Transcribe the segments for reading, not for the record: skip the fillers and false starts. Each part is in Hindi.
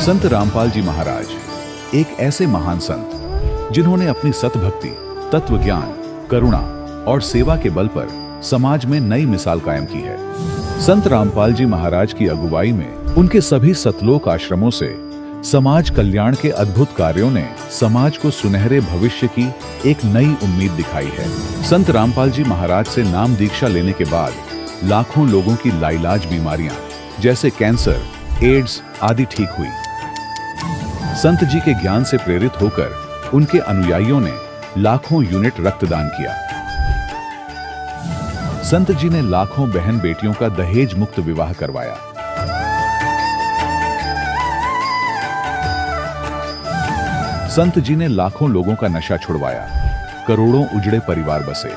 संत रामपाल जी महाराज एक ऐसे महान संत जिन्होंने अपनी सतभक्ति, तत्व ज्ञान, करुणा और सेवा के बल पर समाज में नई मिसाल कायम की है। संत रामपाल जी महाराज की अगुवाई में उनके सभी सतलोक आश्रमों से समाज कल्याण के अद्भुत कार्यों ने समाज को सुनहरे भविष्य की एक नई उम्मीद दिखाई है। संत रामपाल जी महाराज से नाम दीक्षा लेने के बाद लाखों लोगों की लाइलाज बीमारियां जैसे कैंसर, एड्स आदि ठीक हुई। संत जी के ज्ञान से प्रेरित होकर उनके अनुयायियों ने लाखों यूनिट रक्तदान किया। संत जी ने लाखों बहन बेटियों का दहेज मुक्त विवाह करवाया। संत जी ने लाखों लोगों का नशा छुड़वाया, करोड़ों उजड़े परिवार बसे।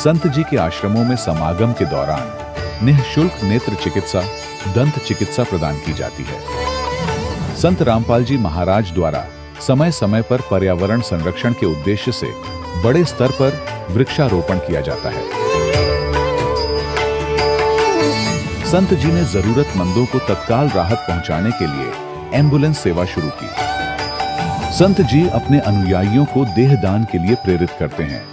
संत जी के आश्रमों में समागम के दौरान निःशुल्क नेत्र चिकित्सा, दंत चिकित्सा प्रदान की जाती है। संत रामपाल जी महाराज द्वारा समय समय पर पर्यावरण संरक्षण के उद्देश्य से बड़े स्तर पर वृक्षारोपण किया जाता है। संत जी ने जरूरतमंदों को तत्काल राहत पहुंचाने के लिए एम्बुलेंस सेवा शुरू की। संत जी अपने अनुयायियों को देहदान के लिए प्रेरित करते हैं,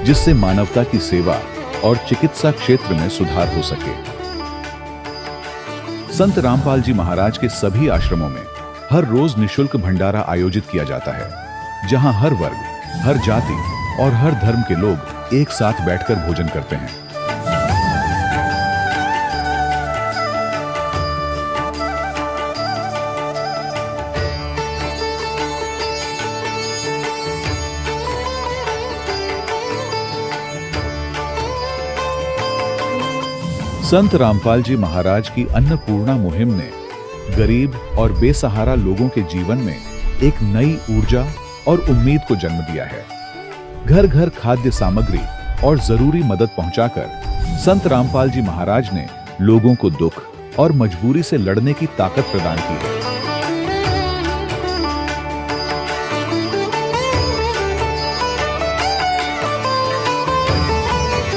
जिससे मानवता की सेवा और चिकित्सा क्षेत्र में सुधार हो सके। संत रामपाल जी महाराज के सभी आश्रमों में हर रोज निःशुल्क भंडारा आयोजित किया जाता है, जहां हर वर्ग, हर जाति और हर धर्म के लोग एक साथ बैठकर भोजन करते हैं। संत रामपाल जी महाराज की अन्नपूर्णा मुहिम ने गरीब और बेसहारा लोगों के जीवन में एक नई ऊर्जा और उम्मीद को जन्म दिया है। घर घर खाद्य सामग्री और जरूरी मदद पहुंचाकर संत रामपाल जी महाराज ने लोगों को दुख और मजबूरी से लड़ने की ताकत प्रदान की है।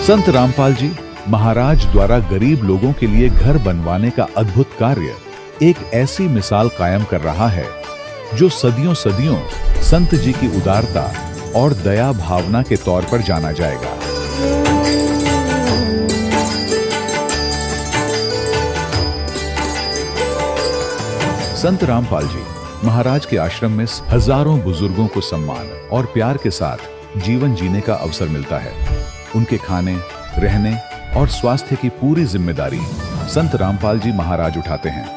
संत रामपाल जी महाराज द्वारा गरीब लोगों के लिए घर बनवाने का अद्भुत कार्य एक ऐसी मिसाल कायम कर रहा है जो सदियों सदियों संत जी की उदारता और दया भावना के तौर पर जाना जाएगा। संत रामपाल जी महाराज के आश्रम में हजारों बुजुर्गों को सम्मान और प्यार के साथ जीवन जीने का अवसर मिलता है। उनके खाने, रहने और स्वास्थ्य की पूरी जिम्मेदारी संत रामपाल जी महाराज उठाते हैं।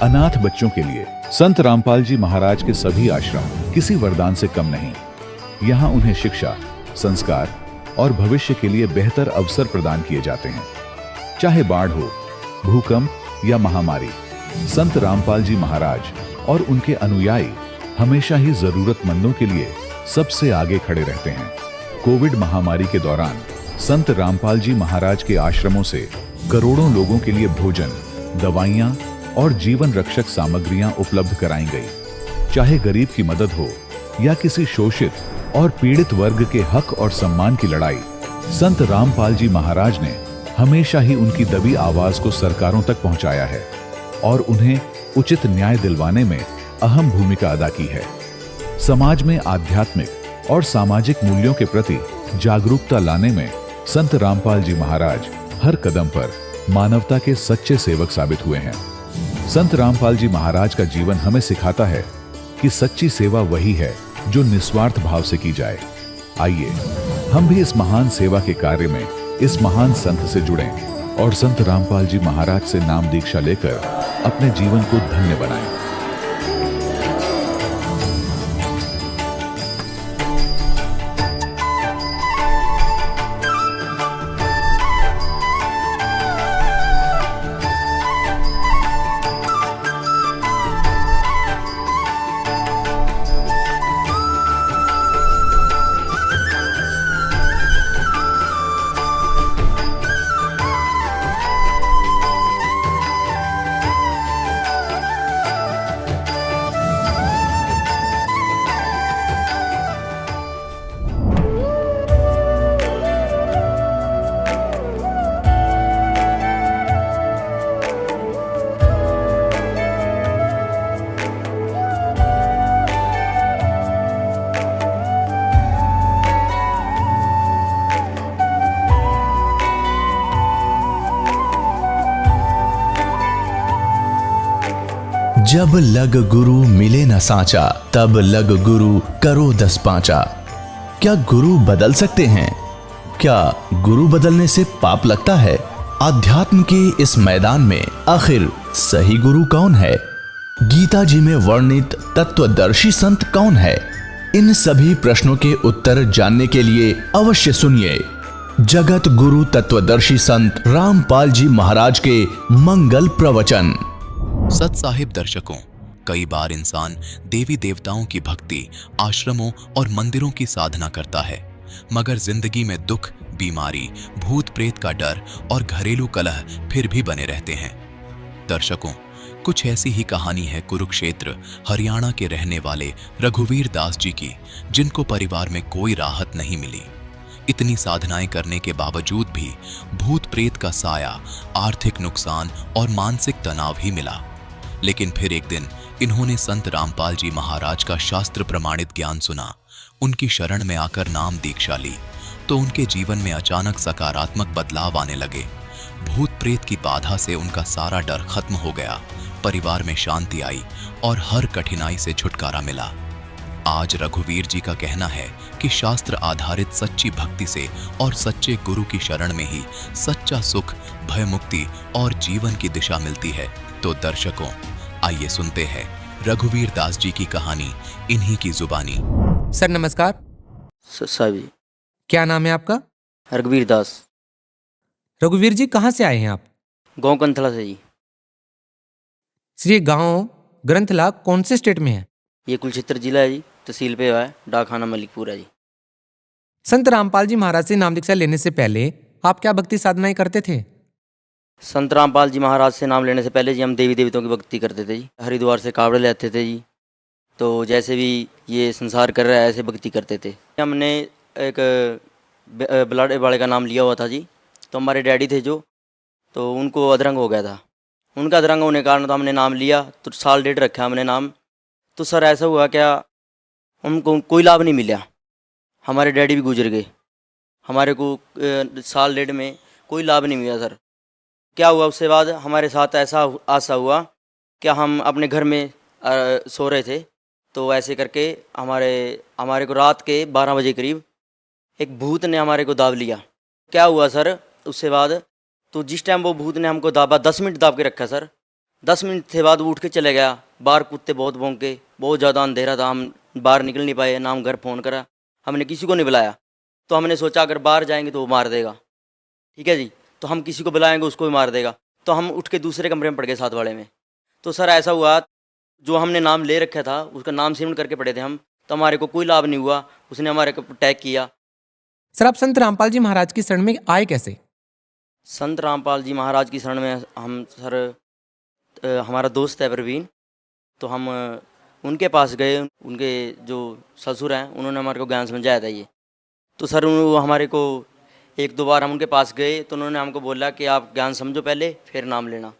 अनाथ बच्चों के लिए संत रामपाल जी महाराज के सभी आश्रम किसी वरदान से कम नहीं। यहाँ उन्हें शिक्षा, संस्कार और भविष्य के लिए बेहतर अवसर प्रदान किए जाते हैं। चाहे बाढ़ हो, भूकंप या महामारी, संत रामपाल जी महाराज और उनके अनुयायी हमेशा ही जरूरतमंदों के लिए सबसे आगे खड़े रहते हैं। कोविड महामारी के दौरान संत रामपाल जी महाराज के आश्रमों से करोड़ों लोगों के लिए भोजन, दवाइयां और जीवन रक्षक सामग्रियां उपलब्ध कराई गई। चाहे गरीब की मदद हो या किसी शोषित और पीड़ित वर्ग के हक और सम्मान की लड़ाई, संत रामपाल जी महाराज ने हमेशा ही उनकी दबी आवाज को सरकारों तक पहुंचाया है और उन्हें उचित न्याय दिलवाने में अहम भूमिका अदा की है। समाज में आध्यात्मिक और सामाजिक मूल्यों के प्रति जागरूकता लाने में संत रामपाल जी महाराज हर कदम पर मानवता के सच्चे सेवक साबित हुए हैं। संत रामपाल जी महाराज का जीवन हमें सिखाता है कि सच्ची सेवा वही है जो निस्वार्थ भाव से की जाए। आइए हम भी इस महान सेवा के कार्य में इस महान संत से जुड़ें और संत रामपाल जी महाराज से नाम दीक्षा लेकर अपने जीवन को धन्य बनाएं। जब लग गुरु मिले न साचा, तब लग गुरु करो 10 पांचा। क्या गुरु बदल सकते हैं? क्या गुरु बदलने से पाप लगता है? आध्यात्म के इस मैदान में आखिर सही गुरु कौन है? गीता जी में वर्णित तत्वदर्शी संत कौन है? इन सभी प्रश्नों के उत्तर जानने के लिए अवश्य सुनिए जगत गुरु तत्वदर्शी संत रामपाल जी महाराज के मंगल प्रवचन। सत साहिब दर्शकों, कई बार इंसान देवी देवताओं की भक्ति, आश्रमों और मंदिरों की साधना करता है, मगर जिंदगी में दुख, बीमारी, भूत प्रेत का डर और घरेलू कलह फिर भी बने रहते हैं। दर्शकों, कुछ ऐसी ही कहानी है कुरुक्षेत्र हरियाणा के रहने वाले रघुवीर दास जी की, जिनको परिवार में कोई राहत नहीं मिली। इतनी साधनाएं करने के बावजूद भी भूत प्रेत का साया, आर्थिक नुकसान और मानसिक तनाव ही मिला। लेकिन फिर एक दिन इन्होंने संत रामपाल जी महाराज का शास्त्र प्रमाणित ज्ञान सुना, उनकी शरण में आकर नाम दीक्षा ली, तो उनके जीवन में अचानक सकारात्मक बदलाव आने लगे। भूत प्रेत की बाधा से उनका सारा डर खत्म हो गया, परिवार में शांति आई और हर कठिनाई से छुटकारा मिला। आज रघुवीर जी का कहना है कि शास्त्र आधारित सच्ची भक्ति से और सच्चे गुरु की शरण में ही सच्चा सुख, भय मुक्ति और जीवन की दिशा मिलती है। तो दर्शकों, आइए सुनते हैं रघुवीर दास जी की कहानी इन्हीं की जुबानी। सर नमस्कार। साहब जी। क्या नाम है आपका? रघुवीर दास। रघुवीर जी, कहाँ से आए हैं आप? गांव कंथला से जी। सर ये गाँव ग्रंथला कौन से स्टेट में है? ये कुलक्षेत्र जिला है जी, तहसील पे है, डाकखाना मलिकपुर है जी। संत रामपाल जी महाराज से नाम दीक्षा लेने से पहले आप क्या भक्ति साधनाएं करते थे? संत रामपाल जी महाराज से नाम लेने से पहले जी हम देवी देवताओं की भक्ति करते थे जी। हरिद्वार से कावड़े लेते थे जी, तो जैसे भी ये संसार कर रहा है ऐसे भक्ति करते थे। हमने एक बलाड़े वाले का नाम लिया हुआ था जी, तो हमारे डैडी थे जो, तो उनको अधरंग हो गया था। उनका अधरंग होने के कारण तो हमने नाम लिया, तो साल डेढ़ रखा हमने नाम। तो सर ऐसा हुआ क्या, हमको कोई लाभ नहीं मिला। हमारे डैडी भी गुजर गए, हमारे को साल डेढ़ में कोई लाभ नहीं मिला सर। क्या हुआ उसके बाद हमारे साथ ऐसा हुआ कि हम अपने घर में सो रहे थे, तो ऐसे करके हमारे को रात के 12 बजे करीब एक भूत ने हमारे को दाब लिया। क्या हुआ सर उसके बाद, तो जिस टाइम वो भूत ने हमको दाबा, 10 मिनट दाब के रखा सर। 10 मिनट के बाद वो उठ के चले गया। बाहर कुत्ते बहुत भौंके, बहुत ज़्यादा अंधेरा था, हम बाहर निकल नहीं पाए, ना हम घर फ़ोन करा, हमने किसी को नहीं बुलाया। तो हमने सोचा अगर बाहर जाएंगे तो वो मार देगा, ठीक है जी, तो हम किसी को बुलाएंगे उसको भी मार देगा। तो हम उठ के दूसरे कमरे में पड़ गए, साथ वाले में। तो सर ऐसा हुआ, जो हमने नाम ले रखा था उसका नाम सिमरन करके पड़े थे हम, तो हमारे को कोई लाभ नहीं हुआ, उसने हमारे को अटैक किया। सर आप संत रामपाल जी महाराज की शरण में आए कैसे? संत रामपाल जी महाराज की शरण में हम सर, हमारा दोस्त है प्रवीण, तो हम उनके पास गए। उनके जो ससुर हैं उन्होंने हमारे को ज्ञान समझाया था ये। तो सर वो हमारे को 1-2 बार हम उनके पास गए, तो उन्होंने हमको बोला कि आप ज्ञान समझो पहले फिर नाम लेना।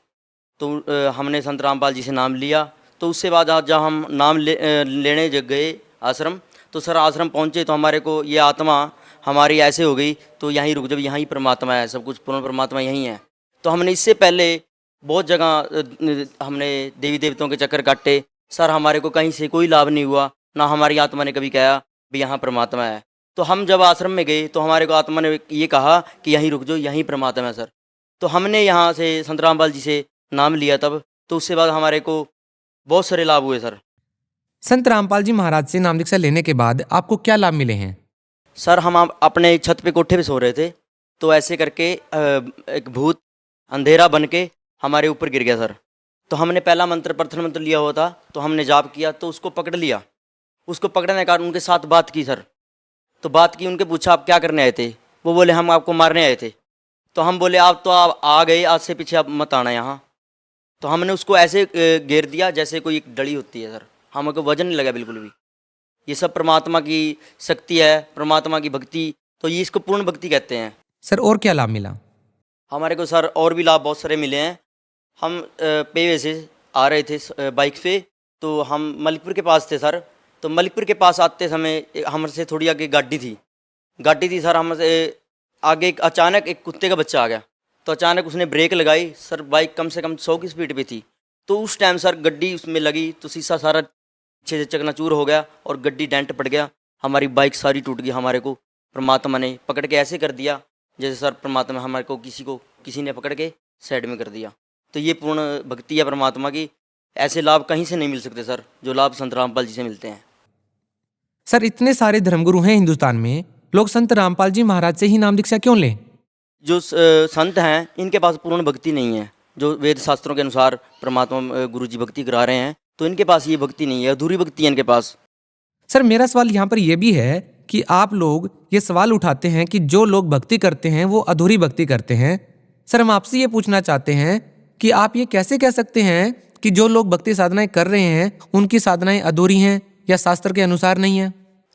तो हमने संत रामपाल जी से नाम लिया। तो उसके बाद आज जब हम नाम लेने गए आश्रम, तो सर आश्रम पहुँचे तो हमारे को ये आत्मा हमारी ऐसे हो गई, तो यहीं रुक, जब यहीं परमात्मा है, सब कुछ पूर्ण परमात्मा यहीं है। तो हमने इससे पहले बहुत जगह हमने देवी देवताओं के चक्कर काटे सर, हमारे को कहीं से कोई लाभ नहीं हुआ, ना हमारी आत्मा ने कभी कहा भी यहाँ परमात्मा है। तो हम जब आश्रम में गए तो हमारे को आत्मा ने ये कहा कि यहीं रुक जाओ, यहीं परमात्मा है सर। तो हमने यहाँ से संत रामपाल जी से नाम लिया तब, तो उसके बाद हमारे को बहुत सारे लाभ हुए सर। संत रामपाल जी महाराज से नाम दीक्षा लेने के बाद आपको क्या लाभ मिले हैं? सर हम अपने छत पे कोठे पे सो रहे थे, तो ऐसे करके एक भूत अंधेरा बन के हमारे ऊपर गिर गया सर। तो हमने पहला मंत्र, प्रथम मंत्र लिया हुआ था, तो हमने जाप किया, तो उसको पकड़ लिया। उसको पकड़ने के कारण उनके साथ बात की सर। तो बात की, उनके पूछा आप क्या करने आए थे? वो बोले हम आपको मारने आए थे। तो हम बोले आप आ गए, आज से पीछे आप मत आना यहाँ। तो हमने उसको ऐसे घेर दिया जैसे कोई एक डली होती है सर, हमको वजन नहीं लगा बिल्कुल भी। ये सब परमात्मा की शक्ति है, परमात्मा की भक्ति, तो ये इसको पूर्ण भक्ति कहते हैं सर। और क्या लाभ मिला हमारे को? सर और भी लाभ बहुत सारे मिले हैं। हम पेवे से आ रहे थे बाइक पे, तो हम मलिकपुर के पास थे सर। तो मलिकपुर के पास आते समय हमसे थोड़ी आगे गाड़ी थी सर। हमसे आगे अचानक एक कुत्ते का बच्चा आ गया, तो अचानक उसने ब्रेक लगाई सर। बाइक कम से कम 100 की स्पीड पे थी, तो उस टाइम सर गड्डी उसमें लगी तो शीशा सारा पीछे से चकनाचूर हो गया और गड्डी डेंट पड़ गया, हमारी बाइक सारी टूट गई। हमारे को परमात्मा ने पकड़ के ऐसे कर दिया जैसे सर परमात्मा हमारे को किसी ने पकड़ के साइड में कर दिया। तो ये पूर्ण भक्ति है परमात्मा की। ऐसे लाभ कहीं से नहीं मिल सकते सर, जो लाभ संत रामपाल जी से मिलते हैं। सर इतने सारे धर्मगुरु हैं हिंदुस्तान में, लोग संत रामपाल जी महाराज से ही नाम दीक्षा क्यों लें? जो संत हैं इनके पास पूर्ण भक्ति नहीं है। जो वेद शास्त्रों के अनुसार परमात्मा गुरु जी भक्ति करा रहे हैं, तो इनके पास ये भक्ति नहीं है, अधूरी भक्ति है इनके पास। सर मेरा सवाल यहाँ पर यह भी है कि आप लोग ये सवाल उठाते हैं कि जो लोग भक्ति करते हैं वो अधूरी भक्ति करते हैं। सर हम आपसे ये पूछना चाहते हैं कि आप ये कैसे कह सकते हैं कि जो लोग भक्ति साधनाएं कर रहे हैं उनकी साधनाएं अधूरी हैं या शास्त्र के अनुसार नहीं है?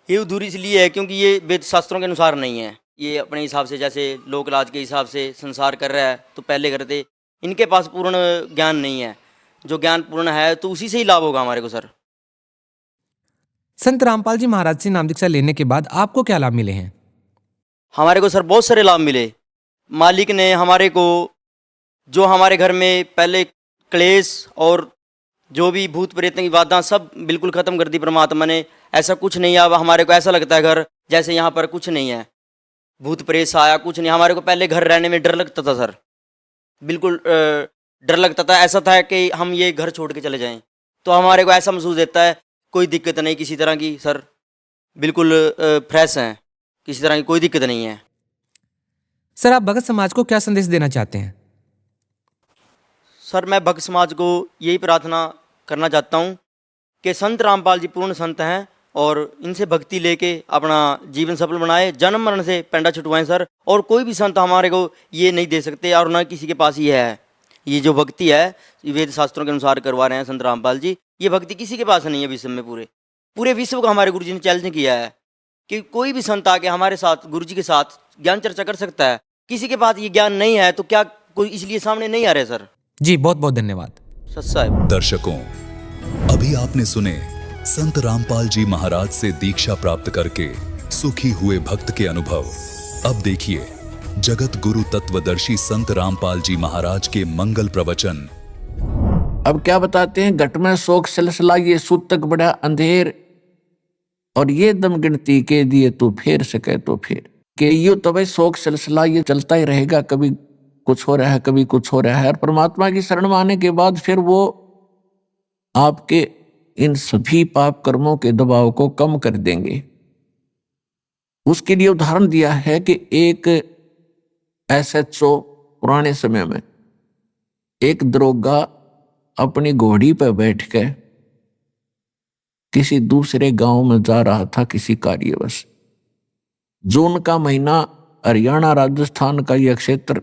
ये अधूरी इसलिए है क्योंकि ये वेद शास्त्रों के अनुसार नहीं है। ये अपने हिसाब से, जैसे लोक लाज के हिसाब से संसार कर रहा है तो पहले करते। इनके पास पूर्ण ज्ञान नहीं है। जो ज्ञान पूर्ण है तो उसी से ही लाभ होगा हमारे को सर। संत रामपाल जी महाराज से नाम दीक्षा लेने के बाद आपको क्या लाभ मिले हैं? हमारे को सर बहुत सारे लाभ मिले। मालिक ने हमारे को, जो हमारे घर में पहले क्लेश और जो भी भूत प्रेत की बातें सब बिल्कुल ख़त्म कर दी परमात्मा ने। ऐसा कुछ नहीं है। अब हमारे को ऐसा लगता है घर जैसे यहाँ पर कुछ नहीं है, भूत प्रेत आया कुछ नहीं। हमारे को पहले घर रहने में डर लगता था सर, बिल्कुल डर लगता था। ऐसा था कि हम ये घर छोड़ के चले जाएं, तो हमारे को ऐसा महसूस देता है कोई दिक्कत नहीं किसी तरह की सर, बिल्कुल फ्रेश हैं, किसी तरह की कोई दिक्कत नहीं है। सर आप भगत समाज को क्या संदेश देना चाहते हैं? सर मैं भक्त समाज को यही प्रार्थना करना चाहता हूँ कि संत रामपाल जी पूर्ण संत हैं और इनसे भक्ति लेके अपना जीवन सफल बनाए, जन्म मरण से पेंडा छुटवाएं सर। और कोई भी संत हमारे को ये नहीं दे सकते और ना किसी के पास ये है। ये जो भक्ति है वेद शास्त्रों के अनुसार करवा रहे हैं संत रामपाल जी, ये भक्ति किसी के पास नहीं है विश्व में। पूरे विश्व का हमारे गुरु जी ने चैलेंज किया है कि कोई भी संत आके हमारे साथ, गुरु जी के साथ ज्ञान चर्चा कर सकता है। किसी के पास ये ज्ञान नहीं है तो क्या कोई इसलिए सामने नहीं आ रहे सर। जी बहुत बहुत धन्यवाद। सच साहब। दर्शकों, अभी आपने सुने संत रामपाल जी महाराज से दीक्षा प्राप्त करके सुखी हुए भक्त के अनुभव। अब देखिए जगत गुरु तत्वदर्शी संत रामपाल जी महाराज के मंगल प्रवचन। अब क्या बताते हैं, घट में शोक सिलसिला ये सूतक बड़ा अंधेर, और ये दम गिनती के दिए तू फेर सके तो फेर। के यो तो भाई शोक सिलसिला ये चलता ही रहेगा, कभी कुछ हो रहा है कभी कुछ हो रहा है। और परमात्मा की शरण में आने के बाद फिर वो आपके इन सभी पाप कर्मों के दबाव को कम कर देंगे। उसके लिए उदाहरण दिया है कि एक SHO पुराने समय में एक दरोगा अपनी घोड़ी पर बैठ कर किसी दूसरे गांव में जा रहा था किसी कार्यवश। जून का महीना, हरियाणा राजस्थान का यह क्षेत्र।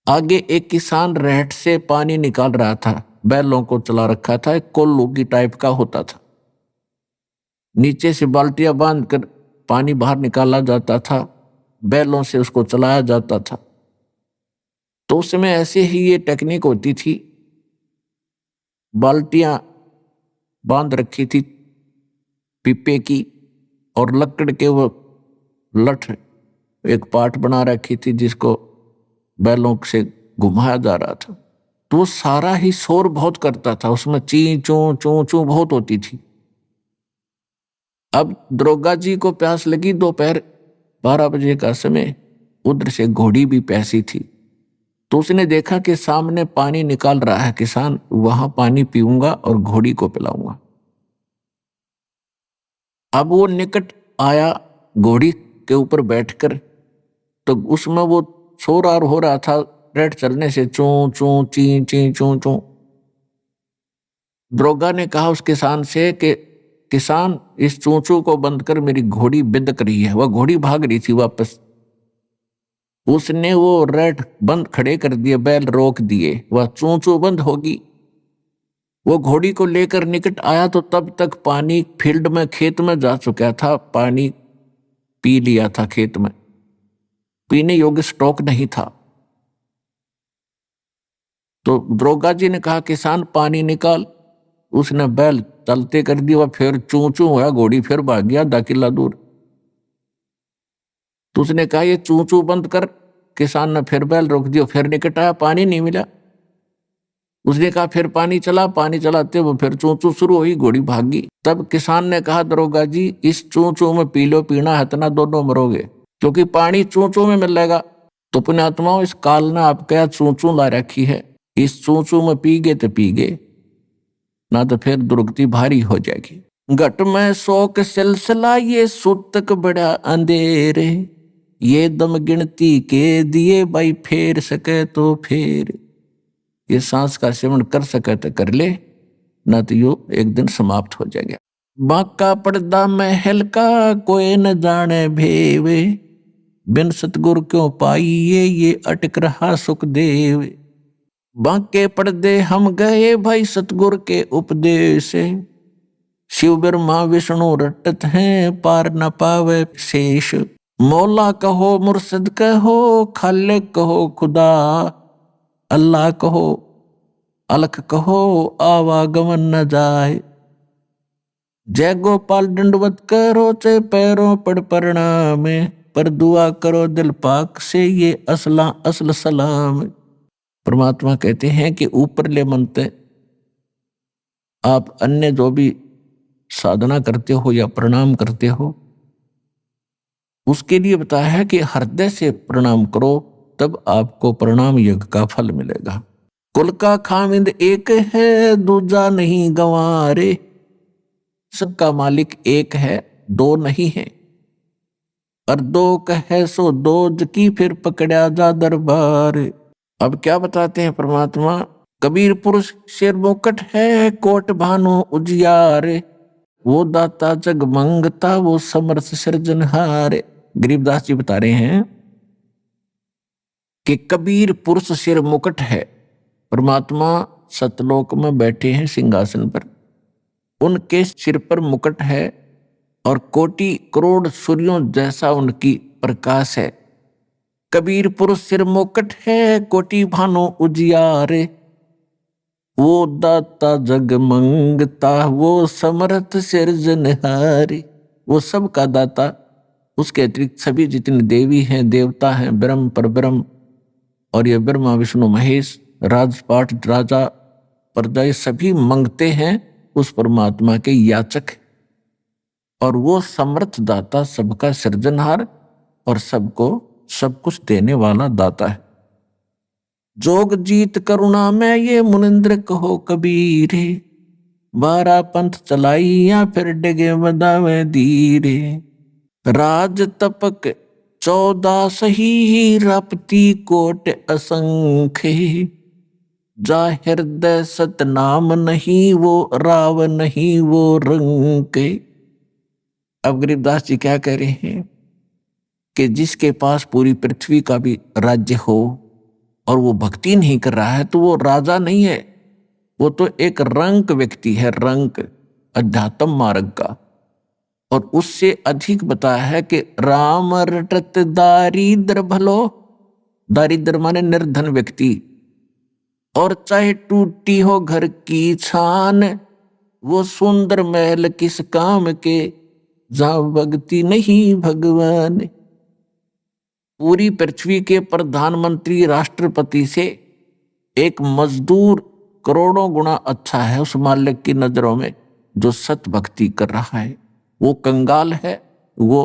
आगे एक किसान रहट से पानी निकाल रहा था, बैलों को चला रखा था, एक कोल्लू की टाइप का होता था। नीचे से बाल्टियां बांधकर पानी बाहर निकाला जाता था, बैलों से उसको चलाया जाता था। तो उस समय ऐसे ही ये टेक्निक होती थी। बाल्टियां बांध रखी थी पीपे की, और लकड़ के वो लठ एक पाट बना रखी थी जिसको बैलों से घुमाया जा रहा था। तो वो सारा ही शोर बहुत करता था, उसमें ची चू चू चू बहुत होती थी। अब दरोगा जी को प्यास लगी, दोपहर 12 बजे का समय, उधर से घोड़ी भी प्यासी थी। तो उसने देखा कि सामने पानी निकाल रहा है किसान, वहां पानी पीऊंगा और घोड़ी को पिलाऊंगा। अब वो निकट आया घोड़ी के ऊपर बैठकर, तो उसमें वो शोर हो रहा था रेट चलने से, चू चू ची ची चू चू। दरोगा ने कहा उस किसान से कि किसान, इस चूचू को बंद कर, मेरी घोड़ी बिदक रही है। वह घोड़ी भाग रही थी वापस। उसने वो रेट बंद खड़े कर दिए, बैल रोक दिए, वह चूचू बंद होगी। वो घोड़ी को लेकर निकट आया तो तब तक पानी फील्ड में, खेत में जा चुका था। पानी पी लिया था खेत में, पीने योग्य स्टॉक नहीं था। तो दरोगा जी ने कहा किसान पानी निकाल। उसने बैल चलते कर दिया, फिर चू चू हुआ, घोड़ी फिर भाग गया 10 किला दूर। तो उसने कहा ये चू चू बंद कर। किसान ने फिर बैल रोक दिया, फिर निकट आया, पानी नहीं मिला। उसने कहा फिर पानी चलाते वो फिर चूं चूं शुरू हुई, घोड़ी भागी। तब किसान ने कहा दरोगा जी इस चूं चूं में पी लो, पीना है तना दोनों मरोगे, क्योंकि पानी चूं चूं में मिलेगा। तो पुण्यात्माओं इस काल ने आप क्या चूं चूं ला रखी है, इस चूं चूं में पी गए तो पी गए, ना तो फिर दुर्गति भारी हो जाएगी। घट में शोक सिलसिला ये सूतक बड़ा अंधेरे, ये दम गिनती के दिए भाई फेर सके तो फेर। ये सांस का सेवन कर सके तो कर ले, ना तो यो एक दिन समाप्त हो जाएगा। बाका पर्दा महल का कोई न जाने भेवे, बिन सतगुरु क्यों पाइए ये अटक रहा सुखदेव। बाके पर्दे हम गए भाई सतगुरु के उपदेश, शिव ब्रह्मा विष्णु रटत हैं पार न पावे शेष। मौला कहो मुर्शिद कहो खालिक कहो खुदा, अल्लाह कहो अलख कहो आवागमन न जाए। जय गोपाल दंडवत करो चे पैरों पड़ प्रणाम, पर दुआ करो दिल पाक से ये असल सलाम। परमात्मा कहते हैं कि ऊपरले मनते आप अन्य जो भी साधना करते हो या प्रणाम करते हो, उसके लिए बताया है कि हृदय से प्रणाम करो, तब आपको प्रणाम यज्ञ का फल मिलेगा। कुल का खामिंद एक है दूजा नहीं गंवारे, सबका मालिक एक है दो नहीं है, और दो कहे सो दो की फिर पकड़ा जा दरबार। अब क्या बताते हैं परमात्मा, कबीर पुरुष शेर मुकट है कोट भानु उजियार, वो दाता जग मंगता वो समर्थ सृजनहार। गरीबदास जी बता रहे हैं कि कबीर पुरुष सिर मुकट है। परमात्मा सतलोक में बैठे हैं सिंहासन पर, उनके सिर पर मुकट है और कोटि करोड़ सूर्यों जैसा उनकी प्रकाश है। कबीर पुरुष सिर मुकट है कोटि भानु उजियारे, वो दाता जग मंगता वो समर्थ सृजनहारी। वो सब का दाता, उसके अतिरिक्त सभी जितने देवी हैं देवता हैं, ब्रह्म पर ब्रह्म, और ये ब्रह्मा विष्णु महेश राजपाट राजा प्रजा, ये सभी मंगते हैं उस परमात्मा के याचक, और वो समर्थ दाता सबका सृजनहार और सबको सब कुछ देने वाला दाता है। जोग जीत करुणा में ये मुनिंद्र कहो कबीर, 12 पंथ चलाई या फिर डगे बदावे धीरे। राज तपक 14 सही रपती कोट असंख्य, जा हृदय सतनाम नहीं वो राव नहीं वो रंग। अब गरीबदास जी क्या कह रहे हैं कि जिसके पास पूरी पृथ्वी का भी राज्य हो और वो भक्ति नहीं कर रहा है तो वो राजा नहीं है, वो तो एक रंक व्यक्ति है, रंक अध्यात्म मार्ग का। और उससे अधिक बताया है कि राम रटत दारिद्र भलो, दारिद्र माने निर्धन व्यक्ति, और चाहे टूटी हो घर की छान, वो सुंदर महल किस काम के, जहां भक्ति नहीं भगवान। पूरी पृथ्वी के प्रधानमंत्री राष्ट्रपति से एक मजदूर करोड़ों गुना अच्छा है उस मालिक की नजरों में जो सत भक्ति कर रहा है। वो कंगाल है, वो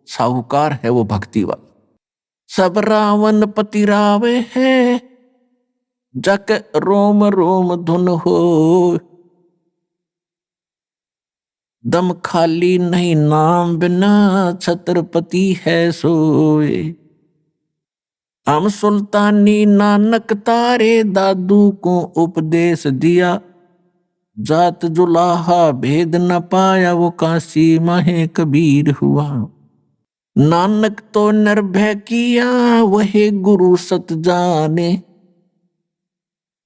साहूकार है, वो भक्ति वाला। सब रावण पति रावे हैं, जक रोम रोम धुन हो, दम खाली नहीं नाम बिना छत्रपति है सोए। हम सुल्तानी नानक तारे दादू को उपदेश दिया, जात जुलाहा भेद न पाया वो काशी माहे कबीर हुआ। नानक तो निर्भय किया वही गुरु सत जाने,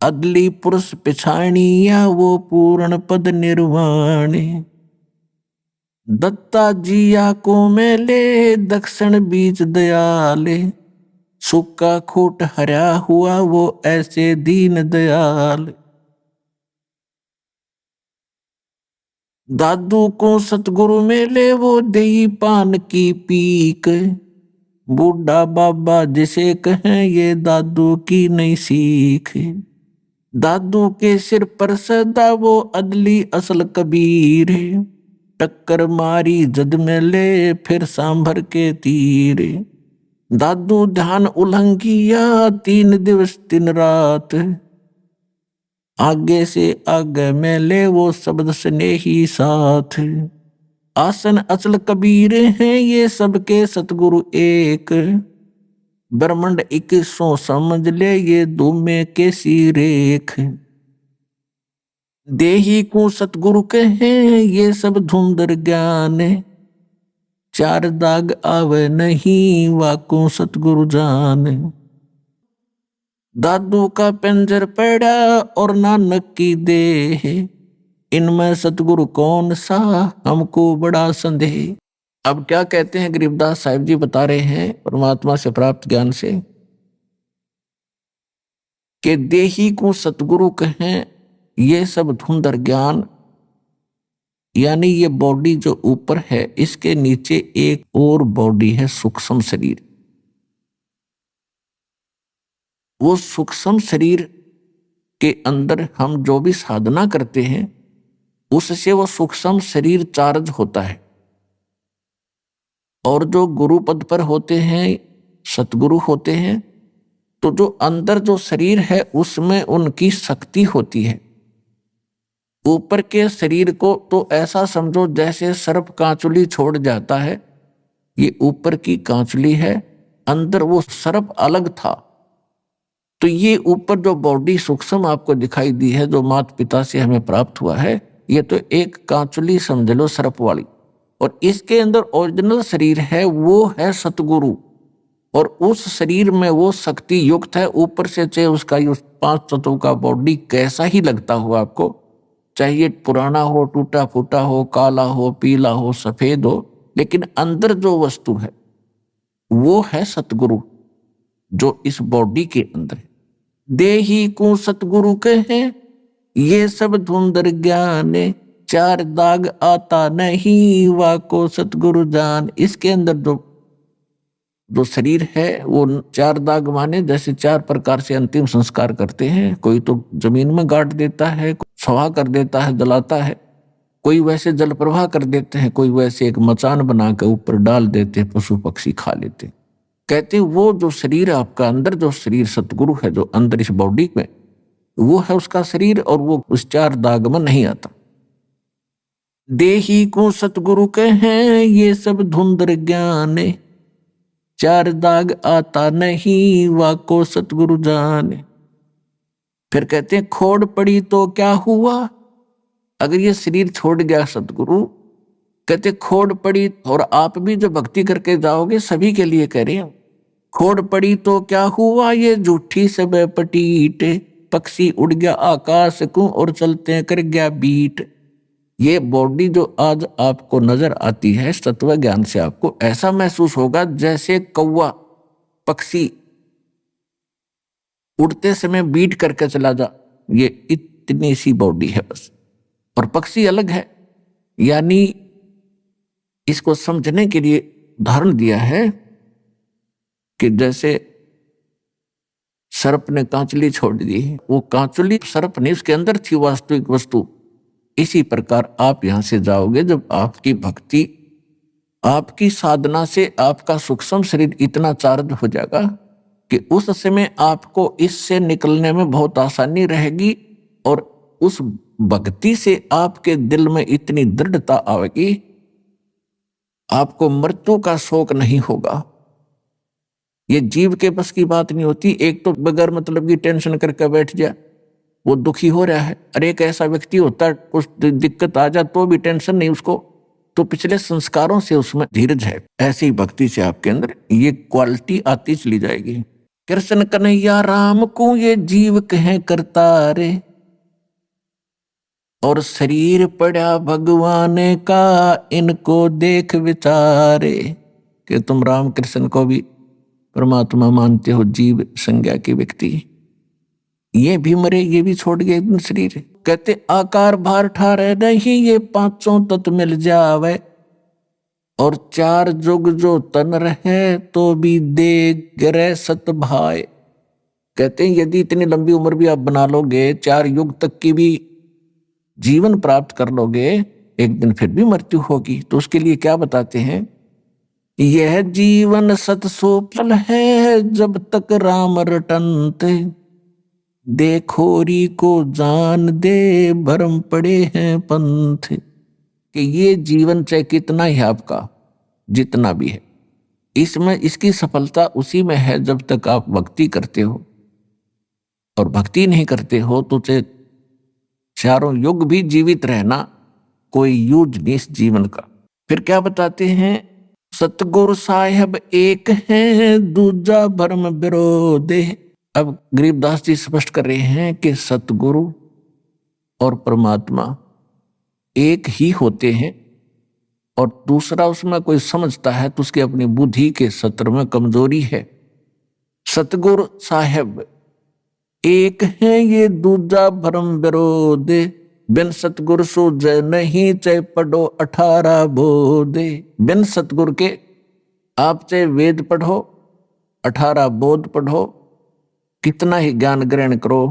अदली पुरुष पिछाणिया वो पूर्ण पद निर्वाणे। दत्ता जिया को मेले दक्षिण बीच दयाले, सुक्का खूट हरा हुआ वो ऐसे दीन दयाल। दादू को सतगुरु मेले वो देई पान की पीक, बूढ़ा बाबा जिसे कहें ये दादू की नहीं सीख। दादू के सिर पर सदा वो अदली असल कबीर, टक्कर मारी जद में ले फिर सांभर के तीर। दादू ध्यान उल्लंघिया 3 दिवस 3 रात, आगे से आगे में ले वो शब्द स्नेही साथ। आसन असल कबीर हैं ये सबके सतगुरु एक, ब्रह्मंड 2100 समझ ले ये दूमे के सिरेख। देही को सतगुरु कहे ये सब धुंधर ज्ञान, 4 दाग आवे नहीं वाको सतगुरु जान। दादू का पिंजर पड़ा और नानक की देह, इनमें सतगुरु कौन सा हमको बड़ा संदेह। अब क्या कहते हैं गरीबदास साहिब जी बता रहे हैं परमात्मा से प्राप्त ज्ञान से कि देही को सतगुरु कहें ये सब धुंधर ज्ञान, यानी ये बॉडी जो ऊपर है इसके नीचे एक और बॉडी है सूक्ष्म शरीर। वो सूक्ष्म शरीर के अंदर हम जो भी साधना करते हैं उससे वो सूक्ष्म शरीर चार्ज होता है, और जो गुरु पद पर होते हैं सतगुरु होते हैं तो जो अंदर जो शरीर है उसमें उनकी शक्ति होती है। ऊपर के शरीर को तो ऐसा समझो जैसे सर्प कांचुली छोड़ जाता है, ये ऊपर की कांचुली है, अंदर वो सर्प अलग था। तो ये ऊपर जो बॉडी सूक्ष्म आपको दिखाई दी है जो माता पिता से हमें प्राप्त हुआ है, ये तो एक कांचुली समझ लो सर्प वाली, और इसके अंदर ओरिजिनल शरीर है वो है सतगुरु, और उस शरीर में वो शक्ति युक्त है। ऊपर से चाहे उसका 5 तत्वों का बॉडी कैसा ही लगता हो आपको, चाहिए पुराना हो, टूटा फूटा हो, काला हो, पीला हो, सफेद हो, लेकिन अंदर जो वस्तु है वो है सतगुरु जो इस बॉडी के अंदर है। देही को सतगुरु कहे ये सब धुंधर ज्ञान, 4 दाग आता नहीं वाको सतगुरु जान। इसके अंदर जो शरीर है वो 4 दाग माने जैसे 4 प्रकार से अंतिम संस्कार करते हैं। कोई तो जमीन में गाड़ देता है, स्वाहा कर देता है, जलाता है, कोई वैसे जल प्रवाह कर देते हैं, कोई वैसे एक मचान बना के ऊपर डाल देते हैं, पशु पक्षी खा लेते हैं। कहते हैं वो जो शरीर आपका अंदर जो शरीर सतगुरु है जो अंदर इस बॉडी में, वो है उसका शरीर, और वो उस 4 दाग में नहीं आता। देही को सतगुरु कहे ये सब धुंधर ज्ञान, 4 दाग आता नहीं वाको सतगुरु जान। फिर कहते हैं खोड़ पड़ी तो क्या हुआ, अगर ये शरीर छोड़ गया सतगुरु, कहते खोड़ पड़ी, और आप भी जो भक्ति करके जाओगे सभी के लिए कह रहे हैं, खोड़ पड़ी तो क्या हुआ ये झूठी सब पटीट, पक्षी उड़ गया आकाश को और चलते कर गया बीट। ये बॉडी जो आज आपको नजर आती है तत्व ज्ञान से आपको ऐसा महसूस होगा जैसे कौवा पक्षी उड़ते समय बीट करके चला जा, ये इतनी सी बॉडी है बस, और पक्षी अलग है। यानी इसको समझने के लिए उदाहरण दिया है कि जैसे सर्प ने कांचुली छोड़ दी, वो कांचुली सर्प नहीं, उसके अंदर थी वास्तविक वस्तु। इसी प्रकार आप यहां से जाओगे जब आपकी भक्ति आपकी साधना से आपका सूक्ष्म शरीर इतना चार्ज हो जाएगा कि उस समय आपको इससे निकलने में बहुत आसानी रहेगी, और उस भक्ति से आपके दिल में इतनी दृढ़ता आएगी आपको मृत्यु का शोक नहीं होगा। ये जीव के बस की बात नहीं होती। एक तो बगैर मतलब की टेंशन करके बैठ जाए, वो दुखी हो रहा है, अरे एक ऐसा व्यक्ति होता है कुछ दिक्कत आ जाए तो भी टेंशन नहीं उसको, तो पिछले संस्कारों से उसमें धीरज है। ऐसी ही भक्ति से आपके अंदर ये क्वालिटी आती चली जाएगी। कृष्ण कन्हैया राम को ये जीव कहे करता रे, और शरीर पड़ा भगवान का इनको देख विचारे। कि तुम राम कृष्ण को भी परमात्मा मानते हो, जीव संज्ञा के व्यक्ति, ये भी मरे ये भी छोड़ गए शरीर। कहते आकार भार ठारे नहीं ये 5 तत्व मिल जावे, और 4 जुग जो तन रहे तो भी दे गिरे सत भाई। कहते हैं यदि इतनी लंबी उम्र भी आप बना लोगे, 4 युग तक की भी जीवन प्राप्त कर लोगे, एक दिन फिर भी मृत्यु होगी। तो उसके लिए क्या बताते हैं, यह जीवन सत सो फल है जब तक राम रटनते, देखोरी को जान दे भरम पड़े हैं पंथ। कि ये जीवन चाहे कितना ही आपका जितना भी है, इसमें इसकी सफलता उसी में है जब तक आप भक्ति करते हो, और भक्ति नहीं करते हो तो चाहे चारों युग भी जीवित रहना कोई यूज नहीं इस जीवन का। फिर क्या बताते हैं, सतगुरु साहेब एक है दूजा भरम विरोधे। अब गरीबदास जी स्पष्ट कर रहे हैं कि सतगुरु और परमात्मा एक ही होते हैं, और दूसरा उसमें कोई समझता है तो उसकी अपनी बुद्धि के सत्र में कमजोरी है। सतगुरु साहेब एक है ये दूजा भरम विरोधे, बिन सतगुरु सूझे नहीं चाहे पढ़ो 18 बोधे। बिन सतगुरु के आप चाहे वेद पढ़ो, 18 बोध पढ़ो, कितना ही ज्ञान ग्रहण करो,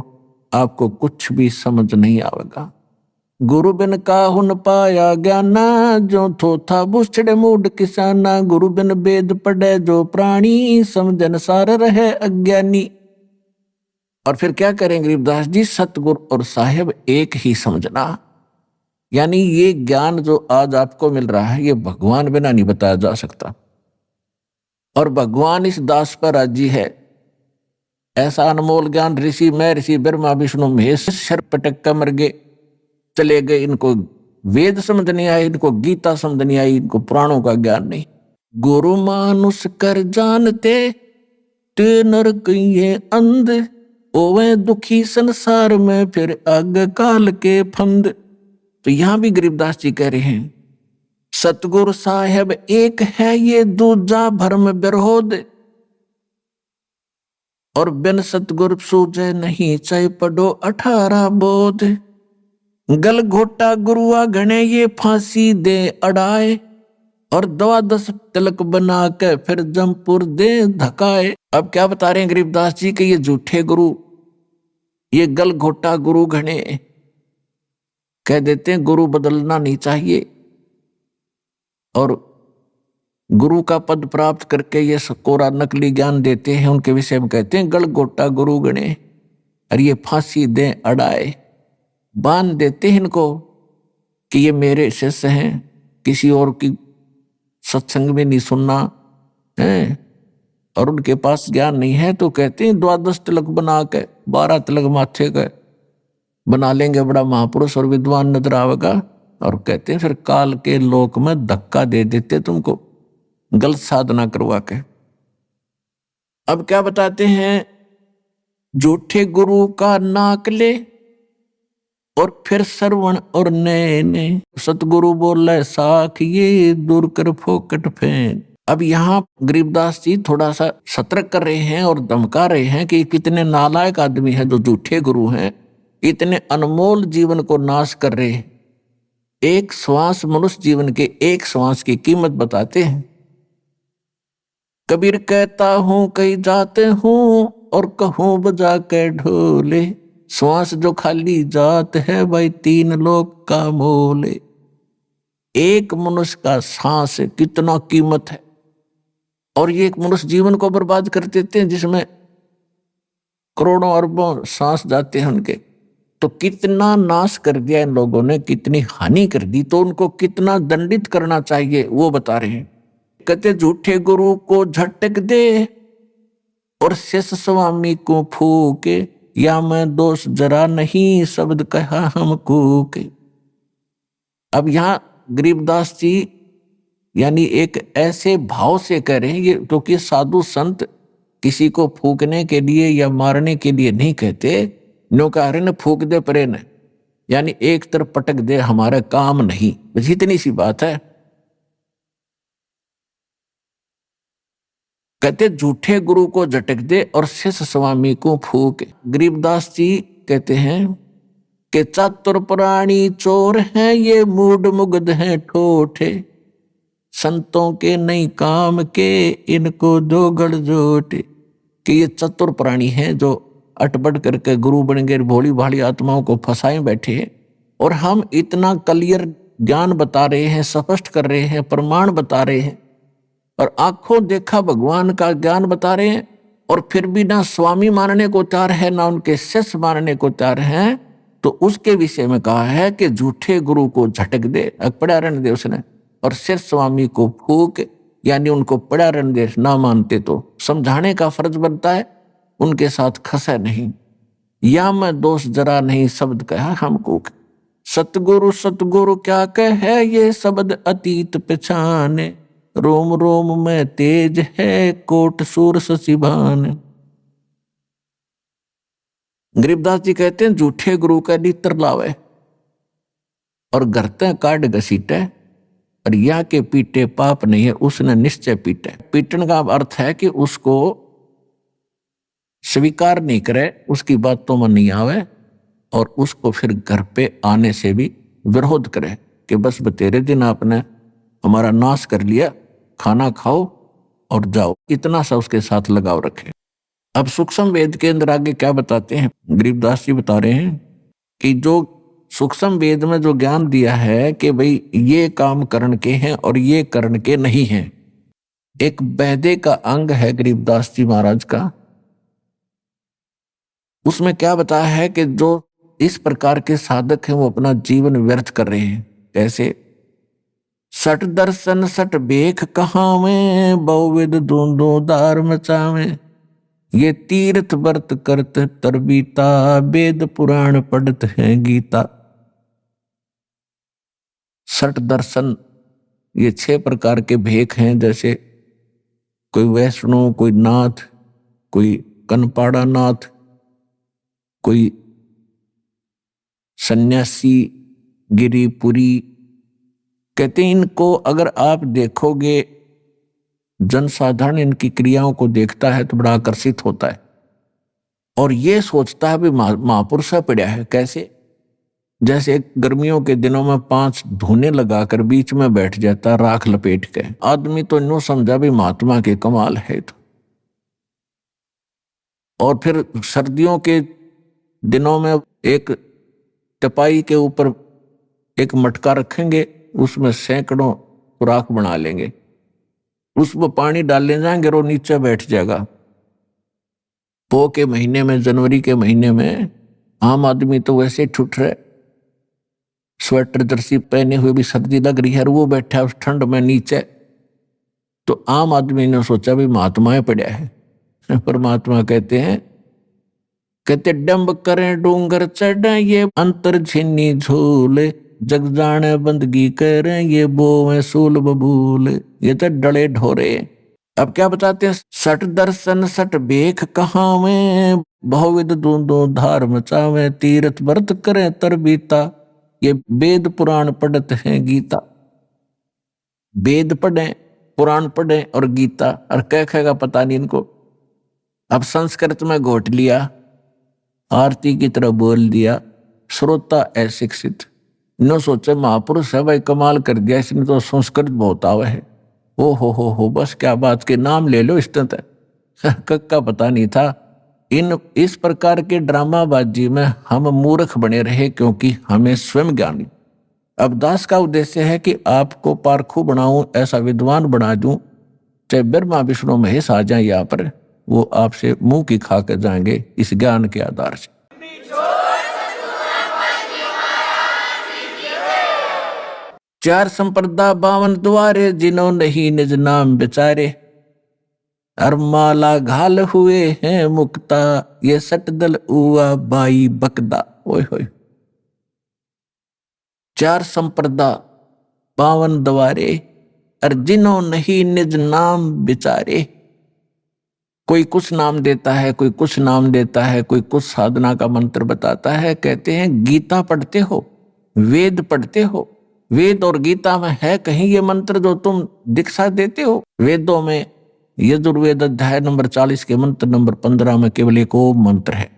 आपको कुछ भी समझ नहीं आवेगा। गुरु बिन काहु न पाया ज्ञाना, जो थोथा बुछड़े मूड किसाना। गुरु बिन वेद पढ़े जो प्राणी, समझन सार रहे अज्ञानी। और फिर क्या करें गरीबदास जी, सतगुरु और साहेब एक ही समझना। यानी ये ज्ञान जो आज आपको मिल रहा है, ये भगवान बिना नहीं बताया जा सकता, और भगवान इस दास पर राजी है। ऐसा अनमोल ज्ञान ऋषि मैं ऋषि ब्रह्मा विष्णु महेश शर पटक कर मर गए, चले गए। इनको वेद समझ नहीं आई, इनको गीता समझ नहीं आई, इनको पुराणों का ज्ञान नहीं। गुरु मानुष कर जानते ते नर कहिए अंध, ओवे दुखी संसार में फिर आग काल के फंद। तो यहां भी गरीबदास जी कह रहे हैं, सतगुरु साहेब एक है ये दूजा भरम विरोध, और बिन सतगुरु सूझे नहीं चाहे पढ़ो 18 बोध। गल घोटा गुरुआ घने ये फांसी दे अड़ाए, और 12 तिलक बना के फिर जमपुर दे धकाए। अब क्या बता रहे हैं गरीबदास जी कि ये झूठे गुरु, ये गल घोटा गुरु घने कह देते हैं गुरु बदलना नहीं चाहिए, और गुरु का पद प्राप्त करके ये कोरा नकली ज्ञान देते हैं, उनके विषय में कहते हैं गल घोटा गुरु गणे, और ये फांसी दे अड़ाए, बांध देते हैं इनको कि ये मेरे शिष्य हैं, किसी और की सत्संग में नहीं सुनना है, और उनके पास ज्ञान नहीं है। तो कहते हैं 12 तिलक बना के 12 तिलक माथे के बना लेंगे, बड़ा महापुरुष और विद्वान नजर आवेगा, और कहते हैं फिर काल के लोक में धक्का दे देते तुमको गलत साधना करवा के। अब क्या बताते हैं, झूठे गुरु का नाक ले और फिर श्रवण और नैने, सतगुरु बोले साख ये दूर कर फोकट फेन। अब यहाँ गरीबदास जी थोड़ा सा सतर्क कर रहे हैं और धमका रहे हैं कि कितने नालायक आदमी हैं जो झूठे गुरु हैं, इतने अनमोल जीवन को नाश कर रहे हैं। एक श्वास, मनुष्य जीवन के एक श्वास की कीमत बताते हैं। कबीर कहता हूं कहीं जाते हूं और कहूं बजा के ढोले, श्वास जो खाली जात है भाई 3 लोक का मोले। एक मनुष्य का सांस कितना कीमत है, और ये एक मनुष्य जीवन को बर्बाद कर देते हैं जिसमें करोड़ों अरबों सांस जाते हैं उनके। तो कितना नाश कर दिया इन लोगों ने, कितनी हानि कर दी, तो उनको कितना दंडित करना चाहिए वो बता रहे हैं। कहते झूठे गुरु को झटक दे और शेष स्वामी को फूके, या मैं दोष जरा नहीं शब्द कहा हमको के। अब यहां गरीबदास जी यानी एक ऐसे भाव से कह रहे हैं ये, क्योंकि साधु संत किसी को फूकने के लिए या मारने के लिए नहीं कहते, नो कह रहे न फूक दे परे न, यानी एक तरफ पटक दे, हमारा काम नहीं, बस इतनी सी बात है। कहते झूठे गुरु को झटक दे और शेष स्वामी को फूक। गरीबदास जी कहते हैं कि चातुर प्राणी चोर हैं ये मूड मुग्ध हैं ठोठे, संतों के नहीं काम के इनको दो गढ़ जोटे। कि ये चतुर प्राणी हैं जो अटपट करके गुरु बन गए, भोली भाली आत्माओं को फंसाए बैठे हैं। और हम इतना क्लियर ज्ञान बता रहे हैं, स्पष्ट कर रहे हैं, प्रमाण बता रहे हैं और आंखों देखा भगवान का ज्ञान बता रहे हैं, और फिर भी ना स्वामी मानने को तैयार है, ना उनके शिष्य मानने को तैयार हैं। तो उसके विषय में कहा है कि झूठे गुरु को झटक दे, पड़ा रहने दे उसने, और शिष्य स्वामी को फूक, यानी उनको पड़ा रहने दे। ना मानते तो समझाने का फर्ज बनता है, उनके साथ खसे नहीं। या मैं दोष जरा नहीं शब्द कहा हमको, सतगुरु सतगुरु क्या कहे ये शब्द अतीत पहचाने, रोम रोम में तेज है कोट सूर सचिभान। गरीबदास जी कहते हैं झूठे गुरु का नित्र लावे और घरते काट घसीटे, और या के पीटे पाप नहीं है उसने निश्चय पीटे। पीटन का अर्थ है कि उसको स्वीकार नहीं करे, उसकी बातों में नहीं आवे, और उसको फिर घर पे आने से भी विरोध करे कि बस बतेरे दिन आपने हमारा नाश कर लिया, खाना खाओ और जाओ। इतना सा उसके साथ लगाव रखे। अब सूक्ष्म वेद के अंदर आगे क्या बताते हैं, गरीबदास जी बता रहे हैं कि जो सूक्ष्म वेद में जो ज्ञान दिया है कि भाई ये काम करण के हैं और ये करण के नहीं हैं, एक बैदे का अंग है गरीबदास जी महाराज का। उसमें क्या बताया है कि जो इस प्रकार के साधक हैं वो अपना जीवन व्यर्थ कर रहे हैं। कैसे? सट दर्शन सट बेख कहाँ में, बहुविध दोनों दार मचावे, ये तीर्थ व्रत करत तरबीता, वेद पुराण पढ़त है गीता। सट दर्शन ये 6 प्रकार के भेख हैं, जैसे कोई वैष्णव, कोई नाथ, कोई कनपाड़ा नाथ, कोई सन्यासी, गिरिपुरी। कहते हैं इनको अगर आप देखोगे, जनसाधारण इनकी क्रियाओं को देखता है तो बड़ा आकर्षित होता है और ये सोचता है भी महापुरुष पड़ा है। कैसे? जैसे गर्मियों के दिनों में 5 धूने लगाकर बीच में बैठ जाता राख लपेट के, आदमी तो इन्हों समझा भी महात्मा के कमाल है। तो और फिर सर्दियों के दिनों में एक टपाई के ऊपर एक मटका रखेंगे, उसमें सैकड़ों खुराक बना लेंगे, उसमें पानी डालने जाएंगे और नीचे बैठ जाएगा। पो के महीने में, जनवरी के महीने में आम आदमी तो वैसे ठुठ रहे, स्वेटर जर्सी पहने हुए भी सर्दी लग रही है और वो बैठा उस ठंड में नीचे। तो आम आदमी ने सोचा भी महात्माएं पड़ा है। परमात्मा कहते डंब करें डूंगर चढ़े, ये अंतर छिन्नी झूले, जग जाने बंदगी करें, ये बोवें सूल बबूल। ये तो डले ढोरे। अब क्या बताते हैं? सट दर्शन सट बेख कहाँ में, बहुविध दोनों धार मचावे, तीर्थ व्रत करें तरबीता, ये वेद पुराण पढ़त है गीता। वेद पढ़े, पुराण पढ़े और गीता, और क्या कहेगा पता नहीं इनको। अब संस्कृत में घोट लिया, आरती की तरह बोल दिया, श्रोता अशिक्षित। न सोचे महापुरुष है भाई, कमाल कर दिया इसने तो, संस्कृत बहुत आवे है। ओ हो बस क्या बात के नाम ले लो, इस तरह कक्का पता नहीं था। इस प्रकार के ड्रामाबाजी में हम मूर्ख बने रहे, क्योंकि हमें स्वयं ज्ञानी। अब दास का उद्देश्य है कि आपको पारखू बनाऊं, ऐसा विद्वान बना दूं, चाहे ब्रह्मा विष्णु महेश आ जाए यहाँ पर, वो आपसे मुंह की खा कर जाएंगे इस ज्ञान के आधार से। चार संप्रदा 52 द्वारे, जिन्हों नहीं निज नाम बेचारे, हर माला घाल हुए हैं मुक्ता, ये सटदल उआ बाई बकदा। ओए होए, 4 संप्रदा 52 द्वारे, और जिन्हों नहीं निज नाम बेचारे। कोई कुछ नाम देता है, कोई कुछ नाम देता है, कोई कुछ साधना का मंत्र बताता है। कहते हैं गीता पढ़ते हो, वेद पढ़ते हो, वेद और गीता में है कहीं ये मंत्र जो तुम दीक्षा देते हो? वेदों में यजुर्वेद अध्याय नंबर 40 के मंत्र नंबर 15 में केवल एक ओम मंत्र है।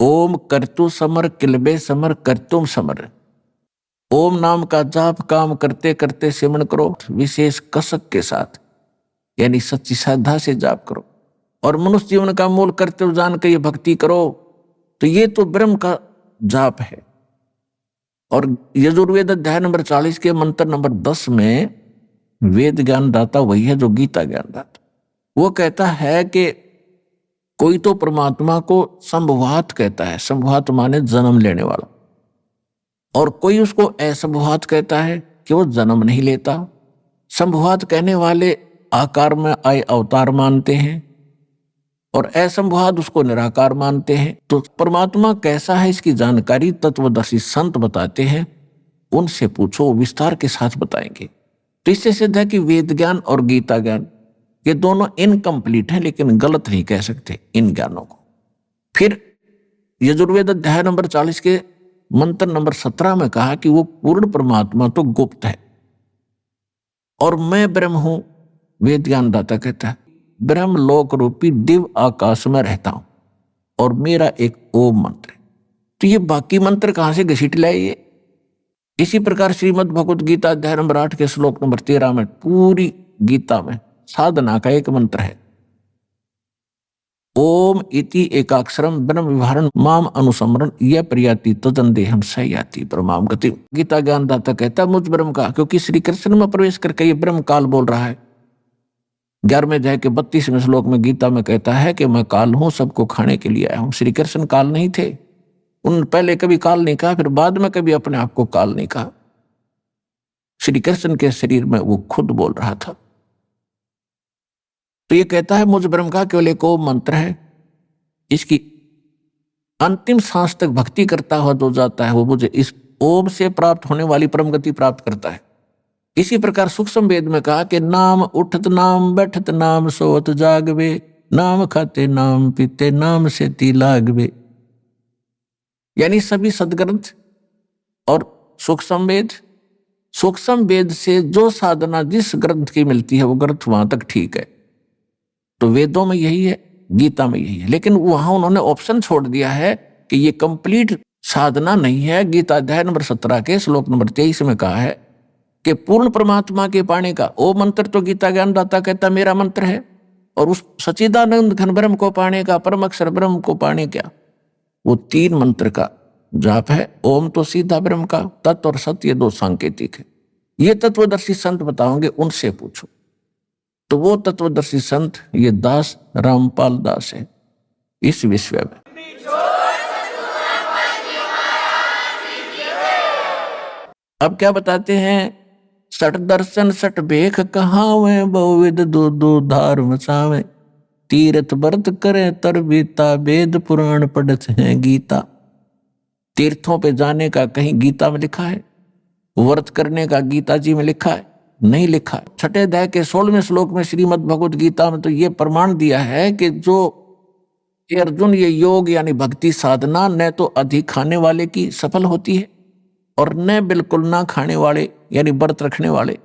ओम कर्तु समर किलबे समर कर्तुम समर। ओम नाम का जाप काम करते करते सिमरण करो, विशेष कसक के साथ, यानी सच्ची श्रद्धा से जाप करो। और मनुष्य जीवन का मूल कर्तव्य जान के ये भक्ति करो, तो ये तो ब्रह्म का जाप है। और यजुर्वेद अध्याय नंबर 40 के मंत्र नंबर 10 में वेद ज्ञान दाता वही है जो गीता ज्ञान दाता। वो कहता है कि कोई तो परमात्मा को संभवात कहता है, संभवात माने जन्म लेने वाला, और कोई उसको असंभवात कहता है कि वो जन्म नहीं लेता। संभवात कहने वाले आकार में आए अवतार मानते हैं और असंभवात उसको निराकार मानते हैं। तो परमात्मा कैसा है इसकी जानकारी तत्वदर्शी संत बताते हैं, उनसे पूछो, विस्तार के साथ बताएंगे। तो इससे सिद्ध है कि वेद ज्ञान और गीता ज्ञान ये दोनों इनकम्प्लीट हैं, लेकिन गलत नहीं कह सकते इन ज्ञानों को। फिर यजुर्वेद अध्याय नंबर 40 के मंत्र नंबर 17 में कहा कि वो पूर्ण परमात्मा तो गुप्त है और मैं ब्रह्म हूं। वेद ज्ञान दाता कहता है ब्रह्म लोक रूपी दिव्य आकाश में रहता हूं और मेरा एक ओम मंत्र है। तो ये बाकी मंत्र कहां से घसीट लाए ये? इसी प्रकार श्रीमद् भगवत गीता अध्याय नंबर 8 के श्लोक नंबर 13 में पूरी गीता में साधना का एक मंत्र है, ओम इति एकाक्षरम ब्रह्म विवरण माम अनुसमरण यह प्रियाति तदंदेहम सयाति परमाम गति। गीता ज्ञान दाता कहता है मुझ ब्रह्म का, क्योंकि श्री कृष्ण में प्रवेश करके ये ब्रह्म काल बोल रहा है। 11वें अध्याय के 32वें श्लोक में गीता में कहता है कि मैं काल हूं, सबको खाने के लिए आया हूं। श्री कृष्ण काल नहीं थे, उन्होंने पहले कभी काल नहीं कहा, फिर बाद में कभी अपने आप को काल नहीं कहा। श्री कृष्ण के शरीर में वो खुद बोल रहा था। तो ये कहता है मुझ ब्रह्म का केवल एक ओम मंत्र है, इसकी अंतिम सांस तक भक्ति करता हुआ जो जाता है वो मुझे इस ओम से प्राप्त होने वाली परम गति प्राप्त करता है। इसी प्रकार सूक्ष्म वेद में कहा कि नाम उठत नाम बैठत नाम सोत जागवे, नाम खाते नाम पीते नाम से ती लागवे। यानी सभी सदग्रंथ और सूक्ष्म वेद से जो साधना जिस ग्रंथ की मिलती है वो ग्रंथ वहां तक ठीक है। तो वेदों में यही है, गीता में यही है, लेकिन वहां उन्होंने ऑप्शन छोड़ दिया है कि ये कंप्लीट साधना नहीं है। गीता अध्याय नंबर 17 के श्लोक नंबर 23 में कहा है कि पूर्ण परमात्मा के पाने का ओ मंत्र तो गीता ज्ञान दाता कहता मेरा मंत्र है, और उस सच्चिदानंद घन ब्रह्म को पाने का, परम अक्षर ब्रह्म को पाने का वो 3 मंत्र का जाप है। ओम तो सीधा ब्रह्म का, तत्व और सत्य ये 2 सांकेतिक है। ये तत्वदर्शी संत बताओगे, उनसे पूछो। तो वो तत्वदर्शी संत ये दास रामपाल दास है इस विश्व में। अब क्या बताते हैं, सठ दर्शन सठ भेख कहावे, बहुविध दो दो धार मचावे, तीर्थ व्रत करे तर बीता, वेद पुराण पढ़त है गीता। तीर्थों पे जाने का कहीं गीता में लिखा है? व्रत करने का गीता जी में लिखा है? नहीं लिखा है। 6 अध्याय के 16वें श्लोक में श्रीमद् भगवत गीता में तो ये प्रमाण दिया है कि जो अर्जुन ये योग यानी भक्ति साधना न तो अधिक खाने वाले की सफल होती है और न बिल्कुल ना खाने वाले यानी व्रत रखने वाले।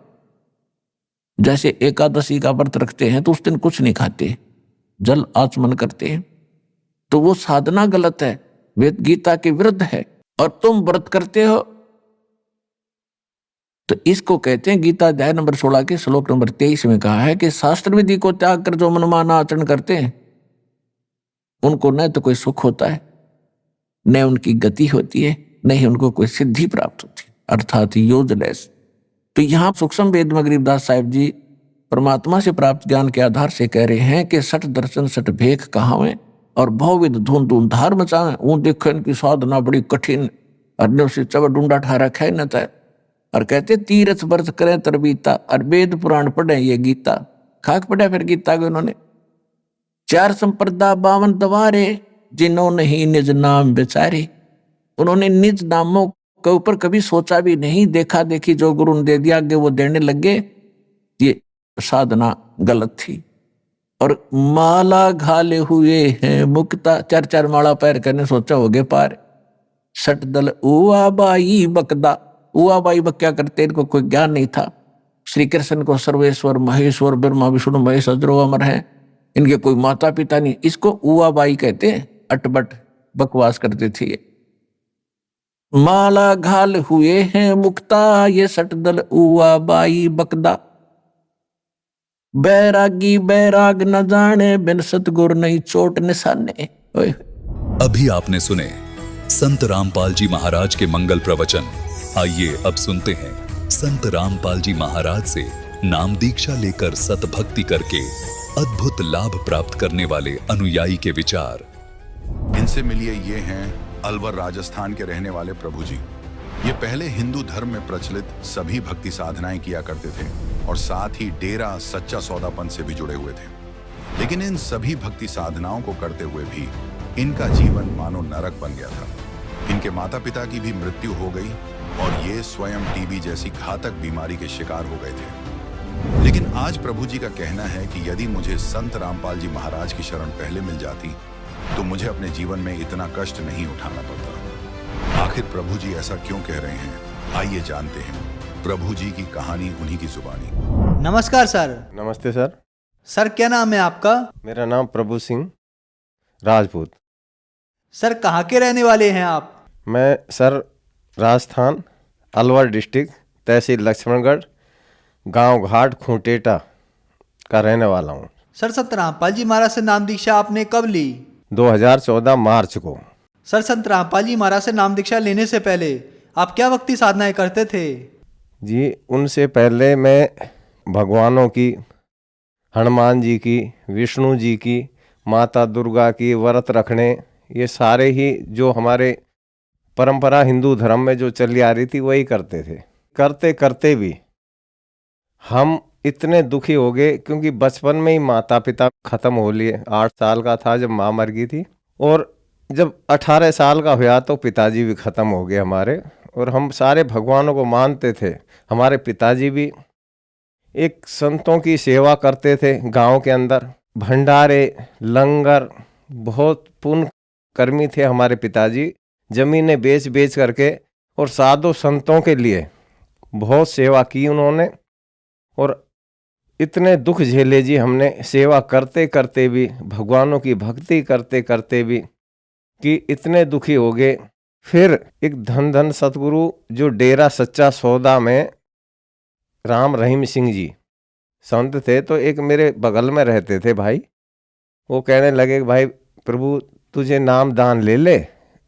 जैसे एकादशी का व्रत रखते हैं तो उस दिन कुछ नहीं खाते, जल आचमन करते हैं, तो वो साधना गलत है, वेद गीता के विरुद्ध है। और तुम व्रत करते हो तो इसको कहते हैं, गीता अध्याय नंबर 16 के श्लोक नंबर 23 में कहा है कि शास्त्र विधि को त्याग कर जो मनमाना आचरण करते हैं उनको न तो कोई सुख होता है, न उनकी गति होती है, न ही उनको कोई सिद्धि प्राप्त होती है, अर्थात यूजलेस। तो यहाँ सूक्ष्म वेद में गरीबदास साहिब जी परमात्मा से प्राप्त ज्ञान के आधार से कह रहे हैं कि सठ दर्शन सठ भेख कहावे और बहुविध धूम धूम धार मचावे। वो देखो इनकी साधना बड़ी कठिन, अरण्यों से चवर डूंडा ठा रखा है न तय, और कहते तीर्थ व्रत करें तरबीता, और वेद पुराण पढ़े ये गीता। खाक पढ़ा फिर गीता के उन्होंने 4 संप्रदा 52 दवारे, जिन्होंने ही निज नाम बेचारे। उन्होंने निज नामों के ऊपर कभी सोचा भी नहीं, देखा देखी जो गुरु ने दे दिया आगे वो देने लगे। ये साधना गलत थी। और माला घाले हुए हैं मुक्ता, 4 माला पैर करने सोचा हो गए पार। सट दल उआ बाई बकदा, उआ बाई बक क्या करते, इनको कोई ज्ञान नहीं था। श्री कृष्ण को सर्वेश्वर महेश्वर ब्रह्मा विष्णु महेश अजरो अमर है, इनके कोई माता पिता नहीं, इसको उआ बाई कहते हैं। अटबट बकवास करते थे ये। माला घाल हुए हैं मुक्ता, ये सट दल उआ बाई बकदा। बैरागी बैराग न जाने, बिन सतगुर नहीं चोट निशाने। ओए अभी आपने सुने संत रामपाल जी महाराज के मंगल प्रवचन। आइए अब सुनते हैं संत रामपाल जी महाराज से नाम दीक्षा लेकर सतभक्ति करके अद्भुत लाभ प्राप्त करने वाले अनुयायी के विचार। इनसे मिलिए, ये हैं अलवर राजस्थान के रहने वाले प्रभु जी। ये पहले हिंदू धर्म में प्रचलित सभी भक्ति साधनाएं किया करते थे और साथ ही डेरा सच्चा सौदापन से भी जुड़े हुए थे। लेकिन इन सभी भक्ति साधनाओं को करते हुए भी इनका जीवन मानो नरक बन गया था। इनके माता पिता की भी मृत्यु हो गई और ये स्वयं टीबी जैसी घातक बीमारी के शिकार हो गए थे। लेकिन आज प्रभु जी का कहना है कि यदि मुझे संत रामपाल जी महाराज की शरण पहले मिल जाती तो मुझे अपने जीवन में इतना कष्ट नहीं उठाना पड़ता। आखिर प्रभु जी ऐसा क्यों कह रहे हैं, आइए जानते हैं प्रभु जी की कहानी उन्हीं की जुबानी। नमस्कार सर। नमस्ते सर। सर क्या नाम है आपका? मेरा नाम प्रभु सिंह राजपूत। सर कहाँ के रहने वाले हैं आप? मैं सर राजस्थान अलवर डिस्ट्रिक्ट तहसील लक्ष्मणगढ़ गांव घाट खूंटेटा का रहने वाला हूँ। सर संत रामपाल जी महाराज से नाम दीक्षा आपने कब ली? 2014 मार्च को। सर संत रामपाल जी महाराज से नाम दीक्षा लेने से पहले आप क्या भक्ति साधनाएं करते थे? जी उनसे पहले मैं भगवानों की, हनुमान जी की, विष्णु जी की, माता दुर्गा की व्रत रखने, ये सारे ही जो हमारे परंपरा हिंदू धर्म में जो चली आ रही थी वही करते थे। करते करते भी हम इतने दुखी हो गए क्योंकि बचपन में ही माता पिता खत्म हो लिए। 8 साल का था जब माँ मर गई थी और जब 18 साल का हुआ तो पिताजी भी खत्म हो गए हमारे। और हम सारे भगवानों को मानते थे। हमारे पिताजी भी एक संतों की सेवा करते थे गांव के अंदर, भंडारे लंगर, बहुत पुण्य कर्मी थे हमारे पिताजी। जमीनें बेच बेच करके और साधु संतों के लिए बहुत सेवा की उन्होंने। और इतने दुख झेले जी हमने सेवा करते करते भी, भगवानों की भक्ति करते करते भी, कि इतने दुखी हो गए। फिर एक धन धन सतगुरु जो डेरा सच्चा सौदा में राम रहीम सिंह जी संत थे, तो एक मेरे बगल में रहते थे भाई। वो कहने लगे भाई प्रभु तुझे नाम दान ले ले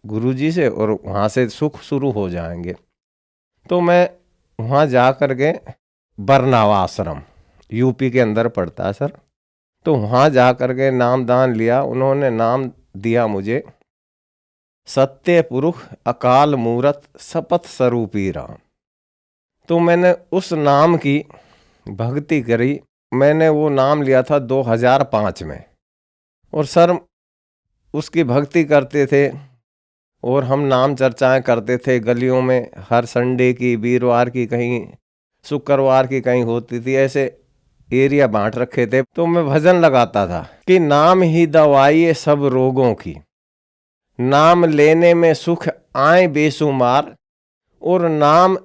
गुरु जी से और वहाँ से सुख शुरू हो जाएंगे। तो मैं वहाँ जा कर के बरनावा आश्रम यूपी के अंदर पड़ता है सर, तो वहाँ जा कर के नाम दान लिया। उन्होंने नाम दिया मुझे सत्य पुरुष अकाल मूरत शपथ स्वरूपी राम। तो मैंने उस नाम की भक्ति करी। मैंने वो नाम लिया था 2005 में और सर उसकी भक्ति करते थे और हम नाम चर्चाएं करते थे गलियों में। हर संडे की, वीरवार की, कहीं शुक्रवार की कहीं होती थी, ऐसे एरिया बांट रखे थे। तो मैं भजन लगाता था कि नाम ही दवाई है सब रोगों की, नाम लेने में सुख आए बेशुमार, और नाम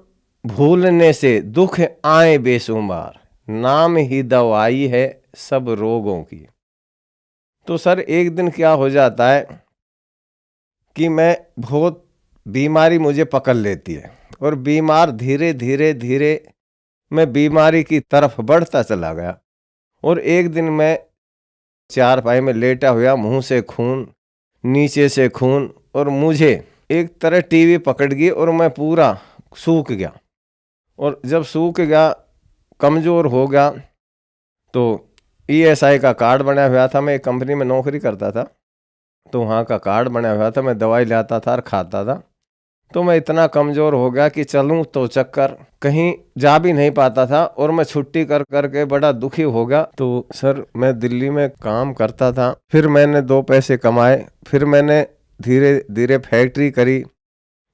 भूलने से दुख आए बेशुमार। नाम ही दवाई है सब रोगों की। तो सर एक दिन क्या हो जाता है कि मैं बहुत बीमारी मुझे पकड़ लेती है और बीमार धीरे धीरे धीरे मैं बीमारी की तरफ बढ़ता चला गया। और एक दिन मैं चारपाई में लेटा हुआ, मुंह से खून, नीचे से खून, और मुझे एक तरह टीवी पकड़ गई और मैं पूरा सूख गया। और जब सूख गया, कमज़ोर हो गया, तो ESI का कार्ड बना हुआ था। मैं एक कंपनी में नौकरी करता था, तो वहाँ का कार्ड बना हुआ था। मैं दवाई लाता था और खाता था। तो मैं इतना कमज़ोर हो गया कि चलूँ तो चक्कर, कहीं जा भी नहीं पाता था और मैं छुट्टी कर करके बड़ा दुखी हो गया। तो सर मैं दिल्ली में काम करता था, फिर मैंने 2 पैसे कमाए, फिर मैंने धीरे धीरे फैक्ट्री करी,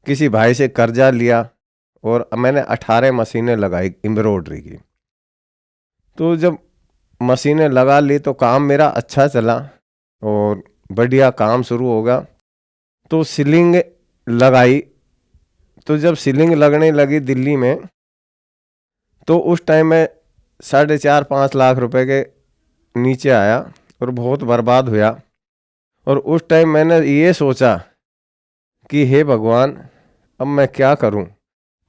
किसी भाई से कर्जा लिया और मैंने 18 मशीनें लगाई एम्ब्रॉयडरी की। तो जब मशीनें लगा ली तो काम मेरा अच्छा चला और बढ़िया काम शुरू होगा। तो सीलिंग लगाई। तो जब सीलिंग लगने लगी दिल्ली में, तो उस टाइम में 4.5-5 लाख रुपए के नीचे आया और बहुत बर्बाद हुआ। और उस टाइम मैंने ये सोचा कि हे भगवान अब मैं क्या करूं।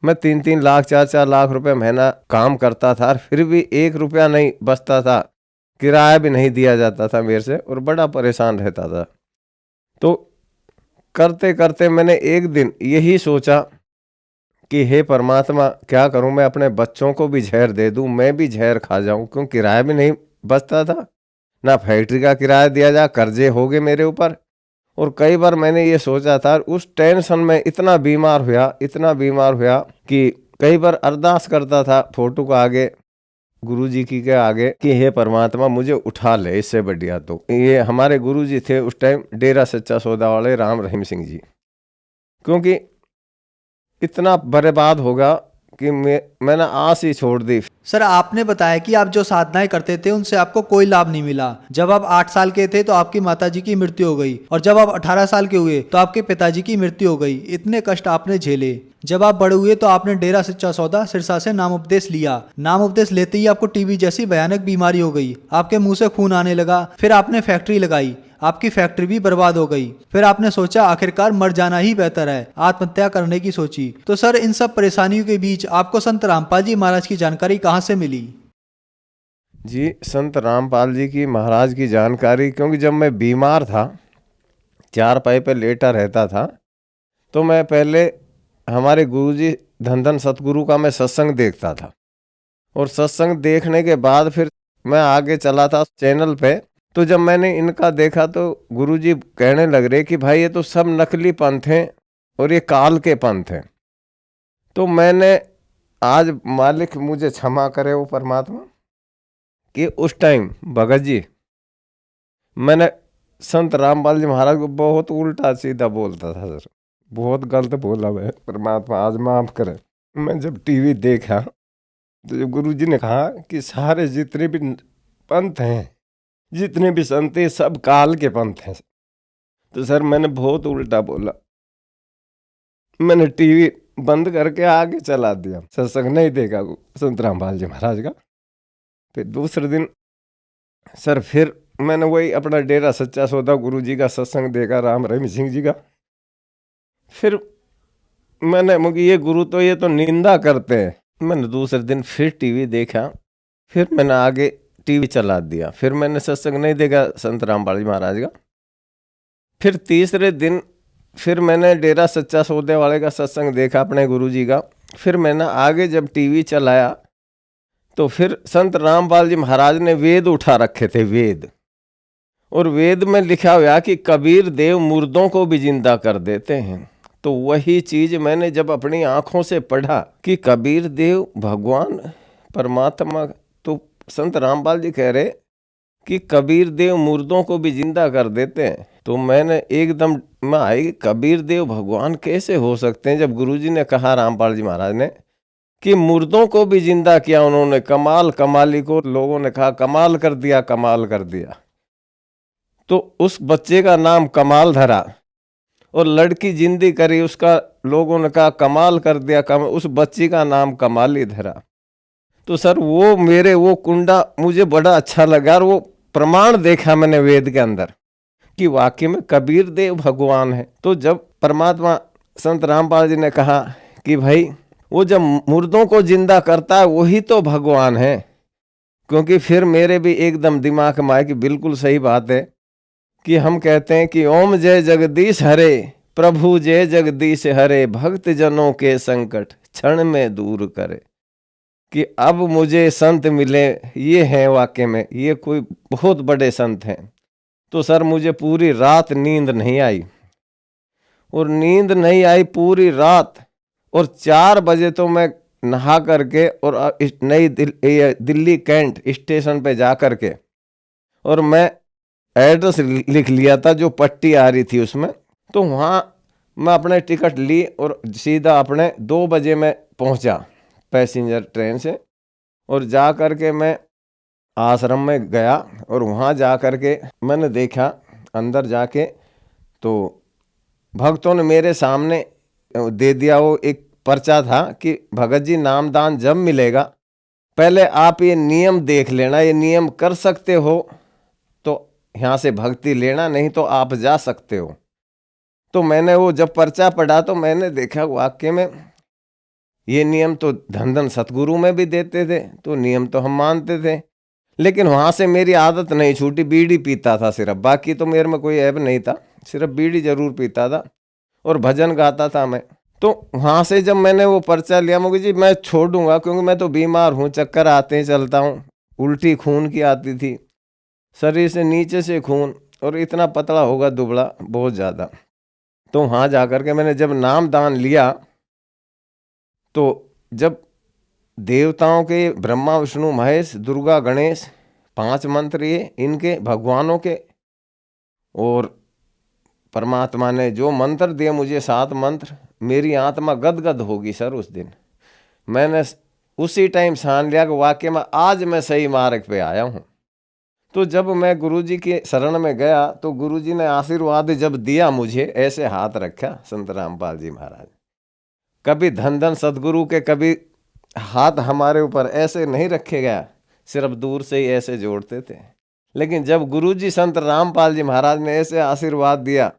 मैं 3-3 लाख 4-4 लाख रुपए महीना काम करता था, और फिर भी 1 रुपया नहीं बचता था, किराया भी नहीं दिया जाता था मेरे से, और बड़ा परेशान रहता था। तो करते करते मैंने एक दिन यही सोचा कि हे परमात्मा, क्या करूं मैं, अपने बच्चों को भी जहर दे दूं, मैं भी जहर खा जाऊं, क्यों किराया भी नहीं बचता था, ना फैक्ट्री का किराया दिया जा, कर्जे हो गए मेरे ऊपर। और कई बार मैंने ये सोचा था, उस टेंशन में इतना बीमार हुआ कि कई बार अरदास करता था फोटो के आगे, गुरुजी की के आगे, कि हे परमात्मा मुझे उठा ले, इससे बढ़िया। तो ये हमारे गुरुजी थे उस टाइम, डेरा सच्चा सौदा वाले राम रहीम सिंह जी, क्योंकि इतना बर्बाद होगा कि मैंने आस ही छोड़ दी। सर, आपने बताया कि आप जो साधनाएं करते थे उनसे आपको कोई लाभ नहीं मिला। जब आप 8 साल के थे तो आपकी माताजी की मृत्यु हो गई, और जब आप 18 साल के हुए तो आपके पिताजी की मृत्यु हो गई। इतने कष्ट आपने झेले। जब आप बड़े हुए तो आपने डेरा सच्चा सौदा सिरसा से नाम उपदेश लिया। नाम उपदेश लेते ही आपको टीबी जैसी भयानक बीमारी हो गई, आपके मुंह से खून आने लगा। फिर आपने फैक्ट्री लगाई, आपकी फैक्ट्री भी बर्बाद हो गई। फिर आपने सोचा आखिरकार मर जाना ही बेहतर है, आत्महत्या करने की सोची। तो सर, इन सब परेशानियों के बीच आपको संत रामपाल जी महाराज की जानकारी कहाँ से मिली? जी, संत रामपाल जी की महाराज की जानकारी, क्योंकि जब मैं बीमार था, 4 पाई पे लेटा रहता था, तो मैं पहले हमारे गुरुजी धन धन सतगुरु का मैं सत्संग देखता था, और सत्संग देखने के बाद फिर मैं आगे चला था चैनल पे। तो जब मैंने इनका देखा तो गुरुजी कहने लग रहे कि भाई ये तो सब नकली पंथ हैं और ये काल के पंथ हैं। तो मैंने, आज मालिक मुझे क्षमा करे वो परमात्मा, कि उस टाइम भगत जी मैंने संत रामपाल जी महाराज को बहुत उल्टा सीधा बोलता था सर, बहुत गलत बोला मैं, परमात्मा आज माफ करे। मैं जब टीवी देखा तो जब गुरुजी ने कहा कि सारे जितने भी पंथ हैं, जितने भी संत हैं, सब काल के पंथ हैं, तो सर मैंने बहुत उल्टा बोला। मैंने टीवी बंद करके आगे चला दिया, सत्संग नहीं देखा संत रामपाल जी महाराज का। फिर दूसरे दिन सर फिर मैंने वही अपना डेरा सच्चा सौदा गुरुजी का सत्संग देखा, राम रहीम सिंह जी का। फिर मैंने ये गुरु तो ये तो निंदा करते हैं। मैंने दूसरे दिन फिर टीवी देखा, फिर मैंने आगे टीवी चला दिया, फिर मैंने सत्संग नहीं देखा संत रामपाल जी महाराज का। फिर तीसरे दिन फिर मैंने डेरा सच्चा सौदे वाले का सत्संग देखा अपने गुरुजी का। फिर मैंने आगे जब टीवी चलाया तो फिर संत रामपाल जी महाराज ने वेद उठा रखे थे, वेद, और वेद में लिखा हुआ कि कबीर देव मुर्दों को भी जिंदा कर देते हैं। तो वही चीज मैंने जब अपनी आंखों से पढ़ा कि कबीर देव भगवान परमात्मा, तो संत रामपाल जी कह रहे कि कबीर देव मुर्दों को भी जिंदा कर देते हैं। तो मैंने एकदम में आई, कबीर देव भगवान कैसे हो सकते हैं, जब गुरुजी ने कहा रामपाल जी महाराज ने कि मुर्दों को भी जिंदा किया उन्होंने, कमाल कमाली को लोगों ने कहा कमाल कर दिया, कमाल कर दिया। तो उस बच्चे का नाम कमाल धरा, और लड़की जिंदी करी, उसका लोगों ने कहा कमाल कर दिया, उस बच्ची का नाम कमाली धरा। तो सर वो मेरे वो कुंडा मुझे बड़ा अच्छा लगा, और वो प्रमाण देखा मैंने वेद के अंदर कि वाकई में कबीर देव भगवान है। तो जब परमात्मा संत रामपाल जी ने कहा कि भाई वो जब मुर्दों को जिंदा करता है वही तो भगवान है, क्योंकि फिर मेरे भी एकदम दिमाग में आया कि बिल्कुल सही बात है कि हम कहते हैं कि ओम जय जगदीश हरे, प्रभु जय जगदीश हरे, भक्त जनों के संकट क्षण में दूर करे। कि अब मुझे संत मिले, ये हैं वाकई में, ये कोई बहुत बड़े संत हैं। तो सर मुझे पूरी रात नींद नहीं आई, और नींद नहीं आई पूरी रात, और 4 बजे तो मैं नहा करके और नई दिल्ली कैंट स्टेशन पे जा करके, और मैं एड्रेस लिख लिया था जो पट्टी आ रही थी उसमें। तो वहाँ मैं अपने टिकट ली और सीधा अपने 2 बजे में पहुँचा पैसेंजर ट्रेन से, और जा कर के मैं आश्रम में गया, और वहाँ जा कर के मैंने देखा अंदर जाके, तो भक्तों ने मेरे सामने दे दिया वो एक पर्चा था कि भगत जी नामदान जब मिलेगा पहले आप ये नियम देख लेना, ये नियम कर सकते हो तो यहाँ से भक्ति लेना, नहीं तो आप जा सकते हो। तो मैंने वो जब पर्चा पढ़ा तो मैंने देखा वाकई में ये नियम तो धन धन सतगुरु में भी देते थे, तो नियम तो हम मानते थे। लेकिन वहाँ से मेरी आदत नहीं छूटी, बीड़ी पीता था सिर्फ, बाकी तो मेरे में कोई ऐब नहीं था, सिर्फ बीड़ी जरूर पीता था और भजन गाता था मैं। तो वहाँ से जब मैंने वो पर्चा लिया, मुझे जी मैं छोड़ दूंगा, क्योंकि मैं तो बीमार हूँ, चक्कर आते हैं, चलता हूँ, उल्टी खून की आती थी, शरीर से नीचे से खून, और इतना पतला होगा, दुबला बहुत ज़्यादा। तो वहाँ जा कर के मैंने जब नाम दान लिया, तो जब देवताओं के ब्रह्मा विष्णु महेश दुर्गा गणेश 5 मंत्र ये इनके भगवानों के, और परमात्मा ने जो मंत्र दिए मुझे 7 मंत्र, मेरी आत्मा गदगद होगी सर। उस दिन मैंने उसी टाइम ठान लिया कि वाकई में आज मैं सही मार्ग पे आया हूँ। तो जब मैं गुरुजी के शरण में गया, तो गुरुजी ने आशीर्वाद जब दिया मुझे, ऐसे हाथ रखा संत रामपाल जी महाराज, कभी धन धन सदगुरु के कभी हाथ हमारे ऊपर ऐसे नहीं रखे गया, सिर्फ दूर से ही ऐसे जोड़ते थे। लेकिन जब गुरुजी संत रामपाल जी महाराज ने ऐसे आशीर्वाद दिया,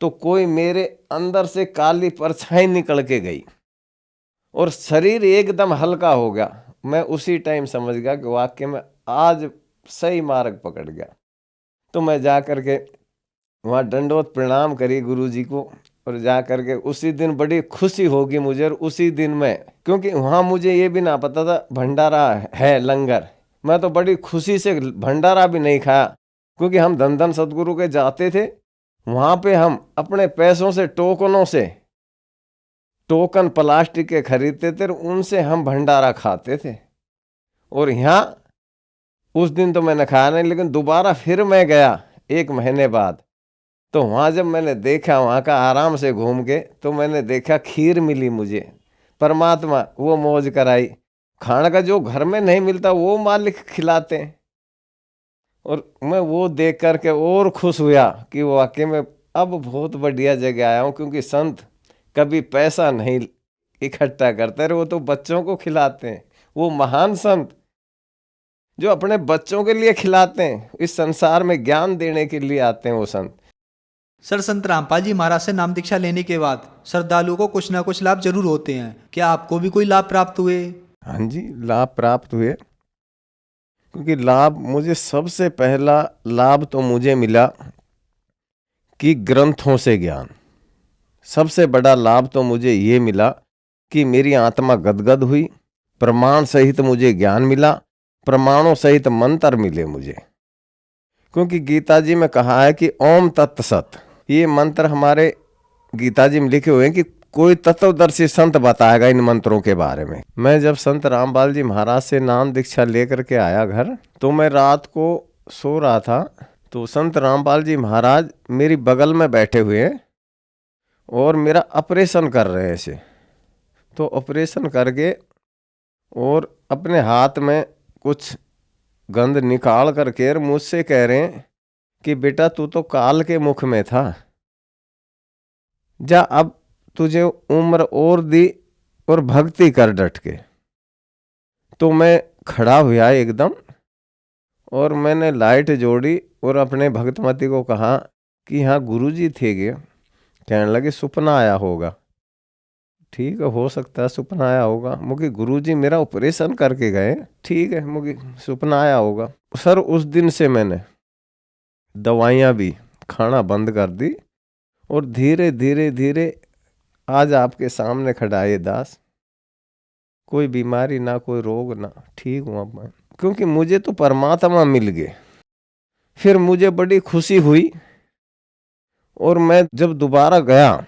तो कोई मेरे अंदर से काली परछाई निकल के गई और शरीर एकदम हल्का हो गया। मैं उसी टाइम समझ गया कि वाकई में आज सही मार्ग पकड़ गया। तो मैं जा कर के वहाँ दंडवत प्रणाम करी गुरुजी को, और जा कर के उसी दिन बड़ी खुशी होगी मुझे। और उसी दिन में, क्योंकि वहाँ मुझे ये भी ना पता था भंडारा है, लंगर, मैं तो बड़ी खुशी से भंडारा भी नहीं खाया, क्योंकि हम धन धन सतगुरु के जाते थे, वहाँ पे हम अपने पैसों से टोकन प्लास्टिक के खरीदते थे, उनसे हम भंडारा खाते थे। और यहाँ उस दिन तो मैंने खाया नहीं, लेकिन दोबारा फिर मैं गया 1 महीने बाद, तो वहाँ जब मैंने देखा वहाँ का आराम से घूम के, तो मैंने देखा खीर मिली मुझे, परमात्मा वो मौज कराई। खाने का जो घर में नहीं मिलता वो मालिक खिलाते हैं, और मैं वो देख करके और खुश हुआ कि वो वाकई में अब बहुत बढ़िया जगह आया हूँ। क्योंकि संत कभी पैसा नहीं इकट्ठा करते रहे, वो तो बच्चों को खिलाते हैं। वो महान संत जो अपने बच्चों के लिए खिलाते हैं, इस संसार में ज्ञान देने के लिए आते हैं वो संत। सर, संत रामपाल जी महाराज से नाम दीक्षा लेने के बाद श्रद्धालुओं को कुछ ना कुछ लाभ जरूर होते हैं, क्या आपको भी कोई लाभ प्राप्त हुए? हाँ जी, लाभ प्राप्त हुए। क्योंकि लाभ, मुझे सबसे पहला लाभ तो मुझे मिला कि ग्रंथों से ज्ञान। सबसे बड़ा लाभ तो मुझे ये मिला कि मेरी आत्मा गदगद हुई, प्रमाण सहित मुझे ज्ञान मिला, प्रमाणों सहित मंत्र मिले मुझे। क्योंकि गीता जी में कहा है कि ओम तत्सत, ये मंत्र हमारे गीता जी में लिखे हुए हैं कि कोई तत्वदर्शी संत बताएगा इन मंत्रों के बारे में। मैं जब संत रामपाल जी महाराज से नाम दीक्षा लेकर के आया घर, तो मैं रात को सो रहा था, तो संत रामपाल जी महाराज मेरी बगल में बैठे हुए हैं और मेरा ऑपरेशन कर रहे हैं ऐसे। तो ऑपरेशन करके और अपने हाथ में कुछ गंध निकाल करके मुझसे कह रहे हैं कि बेटा तू तो काल के मुख में था, जा अब तुझे उम्र और दी और भक्ति कर डट के। तो मैं खड़ा हुआ एकदम, और मैंने लाइट जोड़ी और अपने भक्तमती को कहा कि यहाँ गुरुजी थे गे। कहने लगे सपना आया होगा। ठीक है, हो सकता है सपना आया होगा, मुझे गुरुजी मेरा ऑपरेशन करके गए, ठीक है, मुझे सपना आया होगा। सर उस दिन से मैंने दवाइयाँ भी खाना बंद कर दी, और धीरे धीरे धीरे आज आपके सामने खड़ा है दास, कोई बीमारी ना, कोई रोग ना, ठीक हुआ मैं। क्योंकि मुझे तो परमात्मा मिल गए। फिर मुझे बड़ी खुशी हुई, और मैं जब दोबारा गया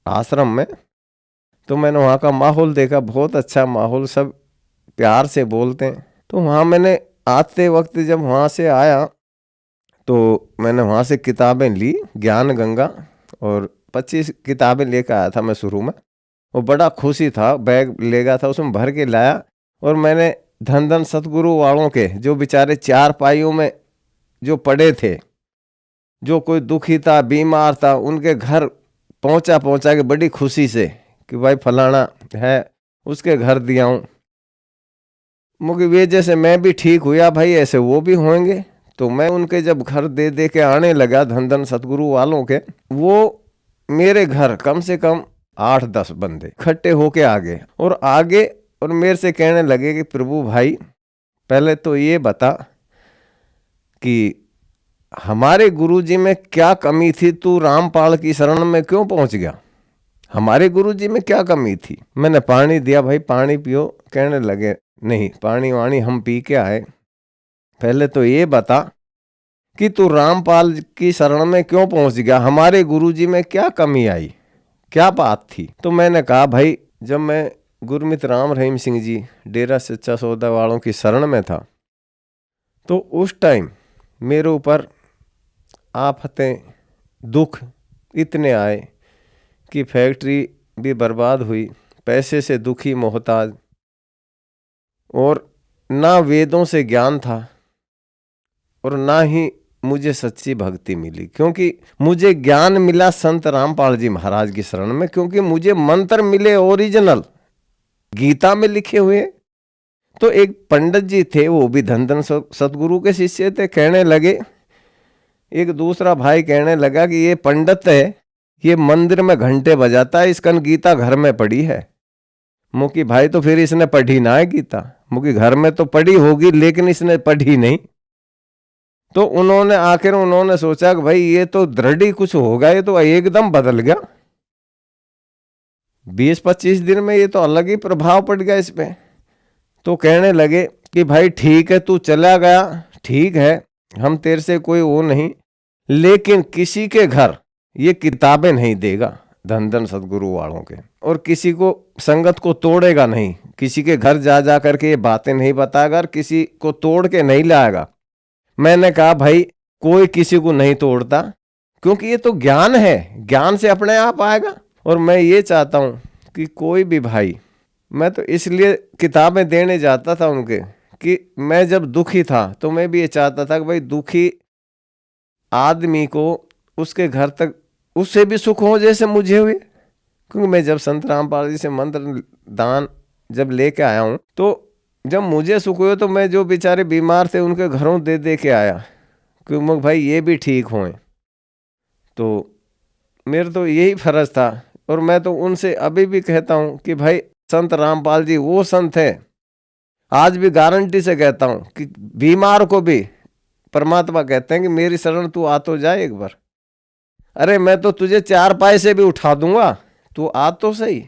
आश्रम में, तो मैंने वहाँ का माहौल देखा, बहुत अच्छा माहौल, सब प्यार से बोलते हैं। तो वहाँ मैंने आते वक्त जब वहाँ से आया, तो मैंने वहाँ से किताबें ली, ज्ञान गंगा, और 25 किताबें लेकर आया था मैं शुरू में। वो बड़ा खुशी था, बैग ले गया था, उसमें भर के लाया। और मैंने धन धन सतगुरु वालों के, जो बेचारे 4 पाइयों में जो पड़े थे, जो कोई दुखी था, बीमार था, उनके घर पहुंचा के बड़ी खुशी से कि भाई फलाना है, उसके घर दिया हूँ। मुझे वे जैसे मैं भी ठीक हुआ, भाई ऐसे वो भी होंगे। तो मैं उनके जब घर दे दे के आने लगा, धन धन सतगुरु वालों के, वो मेरे घर कम से कम 8-10 बंदे इकट्ठे होके आ गए और मेरे से कहने लगे कि प्रभु भाई पहले तो ये बता कि हमारे गुरुजी में क्या कमी थी, तू रामपाल की शरण में क्यों पहुंच गया, हमारे गुरुजी में क्या कमी थी। मैंने पानी दिया, भाई पानी पियो। कहने लगे नहीं, पानी वाणी हम पी के आए, पहले तो ये बता कि तू रामपाल की शरण में क्यों पहुंच गया, हमारे गुरुजी में क्या कमी आई, क्या बात थी। तो मैंने कहा भाई जब मैं गुरमित राम रहीम सिंह जी डेरा सच्चा सौदा वालों की शरण में था तो उस टाइम मेरे ऊपर आफतें दुख इतने आए कि फैक्ट्री भी बर्बाद हुई, पैसे से दुखी मोहताज, और ना वेदों से ज्ञान था और ना ही मुझे सच्ची भक्ति मिली, क्योंकि मुझे ज्ञान मिला संत रामपाल जी महाराज की शरण में, क्योंकि मुझे मंत्र मिले ओरिजिनल गीता में लिखे हुए। तो एक पंडित जी थे, वो भी धन धन सतगुरु के शिष्य थे, कहने लगे, एक दूसरा भाई कहने लगा कि ये पंडित है, ये मंदिर में घंटे बजाता है, इसका गीता घर में पढ़ी है। मुकी भाई तो फिर इसने पढ़ी ना है गीता, मुकी घर में तो पढ़ी होगी लेकिन इसने पढ़ी नहीं। तो उन्होंने सोचा कि भाई ये तो दृढ़ ही कुछ होगा, ये तो एकदम बदल गया, 20-25 दिन में ये तो अलग ही प्रभाव पड़ गया इस पे। तो कहने लगे कि भाई ठीक है तू चला गया, ठीक है हम तेरे से कोई वो नहीं, लेकिन किसी के घर ये किताबें नहीं देगा धन धन सदगुरु वालों के, और किसी को संगत को तोड़ेगा नहीं, किसी के घर जा जा करके ये बातें नहीं बताएगा और किसी को तोड़ के नहीं लाएगा। मैंने कहा भाई कोई किसी को नहीं तोड़ता, क्योंकि ये तो ज्ञान है, ज्ञान से अपने आप आएगा। और मैं ये चाहता हूँ कि कोई भी भाई, मैं तो इसलिए किताबें देने जाता था उनके कि मैं जब दुखी था तो मैं भी ये चाहता था कि भाई दुखी आदमी को उसके घर तक उससे भी सुख हो जैसे मुझे हुए। क्योंकि मैं जब संत रामपाल जी से मंत्र दान जब लेके आया हूँ तो जब मुझे सुख हुए तो मैं जो बेचारे बीमार थे उनके घरों दे दे के आया, क्योंकि भाई ये भी ठीक हों। तो मेरा तो यही फर्ज था, और मैं तो उनसे अभी भी कहता हूँ कि भाई संत रामपाल जी वो संत है, आज भी गारंटी से कहता हूँ कि बीमार को भी परमात्मा कहते हैं कि मेरी शरण तू आ तो जाए एक बार, अरे मैं तो तुझे 4 पाए से भी उठा दूंगा, तू आ तो सही।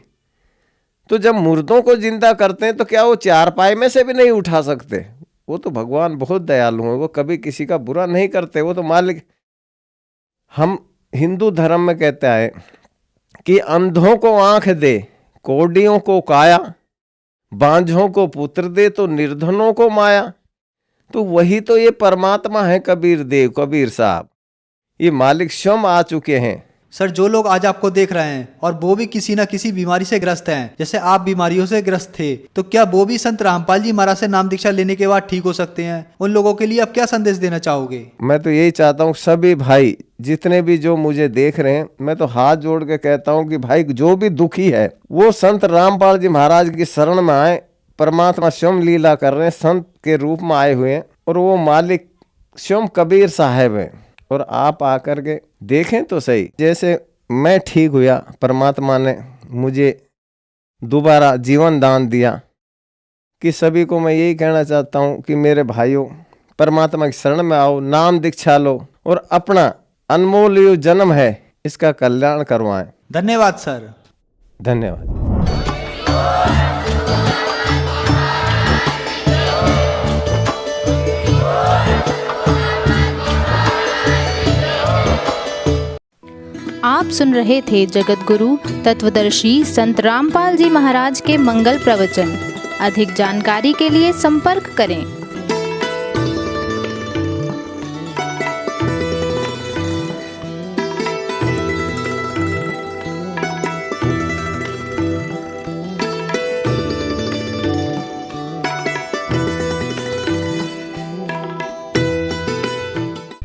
तो जब मुर्दों को जिंदा करते हैं तो क्या वो 4 पाए में से भी नहीं उठा सकते? वो तो भगवान बहुत दयालु हैं, वो कभी किसी का बुरा नहीं करते, वो तो मालिक। हम हिंदू धर्म में कहते हैं कि अंधों को आंख दे, कोडियों को काया, बांझों को पुत्र दे तो निर्धनों को माया। तो वही तो ये परमात्मा है कबीर देव, कबीर साहब, ये मालिक स्वयं आ चुके हैं। सर जो लोग आज आपको देख रहे हैं और वो भी किसी न किसी बीमारी से ग्रस्त हैं, जैसे आप बीमारियों से ग्रस्त थे, तो क्या वो भी संत रामपाल जी महाराज से नाम दीक्षा लेने के बाद ठीक हो सकते हैं? उन लोगों के लिए आप क्या संदेश देना चाहोगे? मैं तो यही चाहता हूँ सभी भाई जितने भी जो मुझे देख रहे हैं, मैं तो हाथ जोड़ के कहता हूँ कि भाई जो भी दुखी है वो संत रामपाल जी महाराज की शरण में आए। परमात्मा स्वयं लीला कर रहे हैं, संत के रूप में आए हुए हैं, और वो मालिक स्वयं कबीर साहब है। और आप आकर के देखें तो सही, जैसे मैं ठीक हुआ, परमात्मा ने मुझे दोबारा जीवन दान दिया। कि सभी को मैं यही कहना चाहता हूँ कि मेरे भाइयों, परमात्मा की शरण में आओ, नाम दीक्षा लो और अपना अनमोल यो जन्म है इसका कल्याण करवाएं। धन्यवाद सर। धन्यवाद। आप सुन रहे थे जगत गुरु तत्वदर्शी संत रामपाल जी महाराज के मंगल प्रवचन। अधिक जानकारी के लिए संपर्क करें।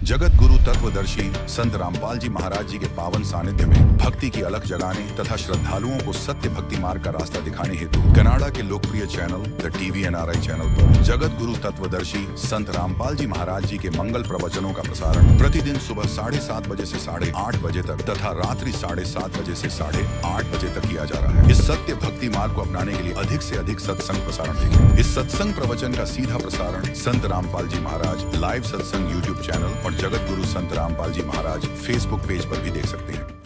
जगत गुरु तत्व तत्वदर्शी संत रामपाल जी महाराज जी के पावन सानिध्य में भक्ति की अलख जगाने तथा श्रद्धालुओं को सत्य भक्ति मार्ग का रास्ता दिखाने हेतु कनाडा के लोकप्रिय channel the TV NRI channel पर जगत गुरु तत्वदर्शी संत रामपाल जी महाराज जी के मंगल प्रवचनों का प्रसारण प्रतिदिन सुबह 7:30 बजे से 8:30 बजे तक तथा रात्रि 7:30 बजे से 8:30 बजे तक किया जा रहा है। इस सत्य भक्ति मार्ग को अपनाने के लिए अधिक से अधिक सत्संग प्रसारण देखें। इस सत्संग प्रवचन का सीधा प्रसारण संत रामपाल जी महाराज लाइव सत्संग YouTube चैनल और जगत गुरु संत रामपाल जी महाराज Facebook पेज पर भी देख सकते हैं।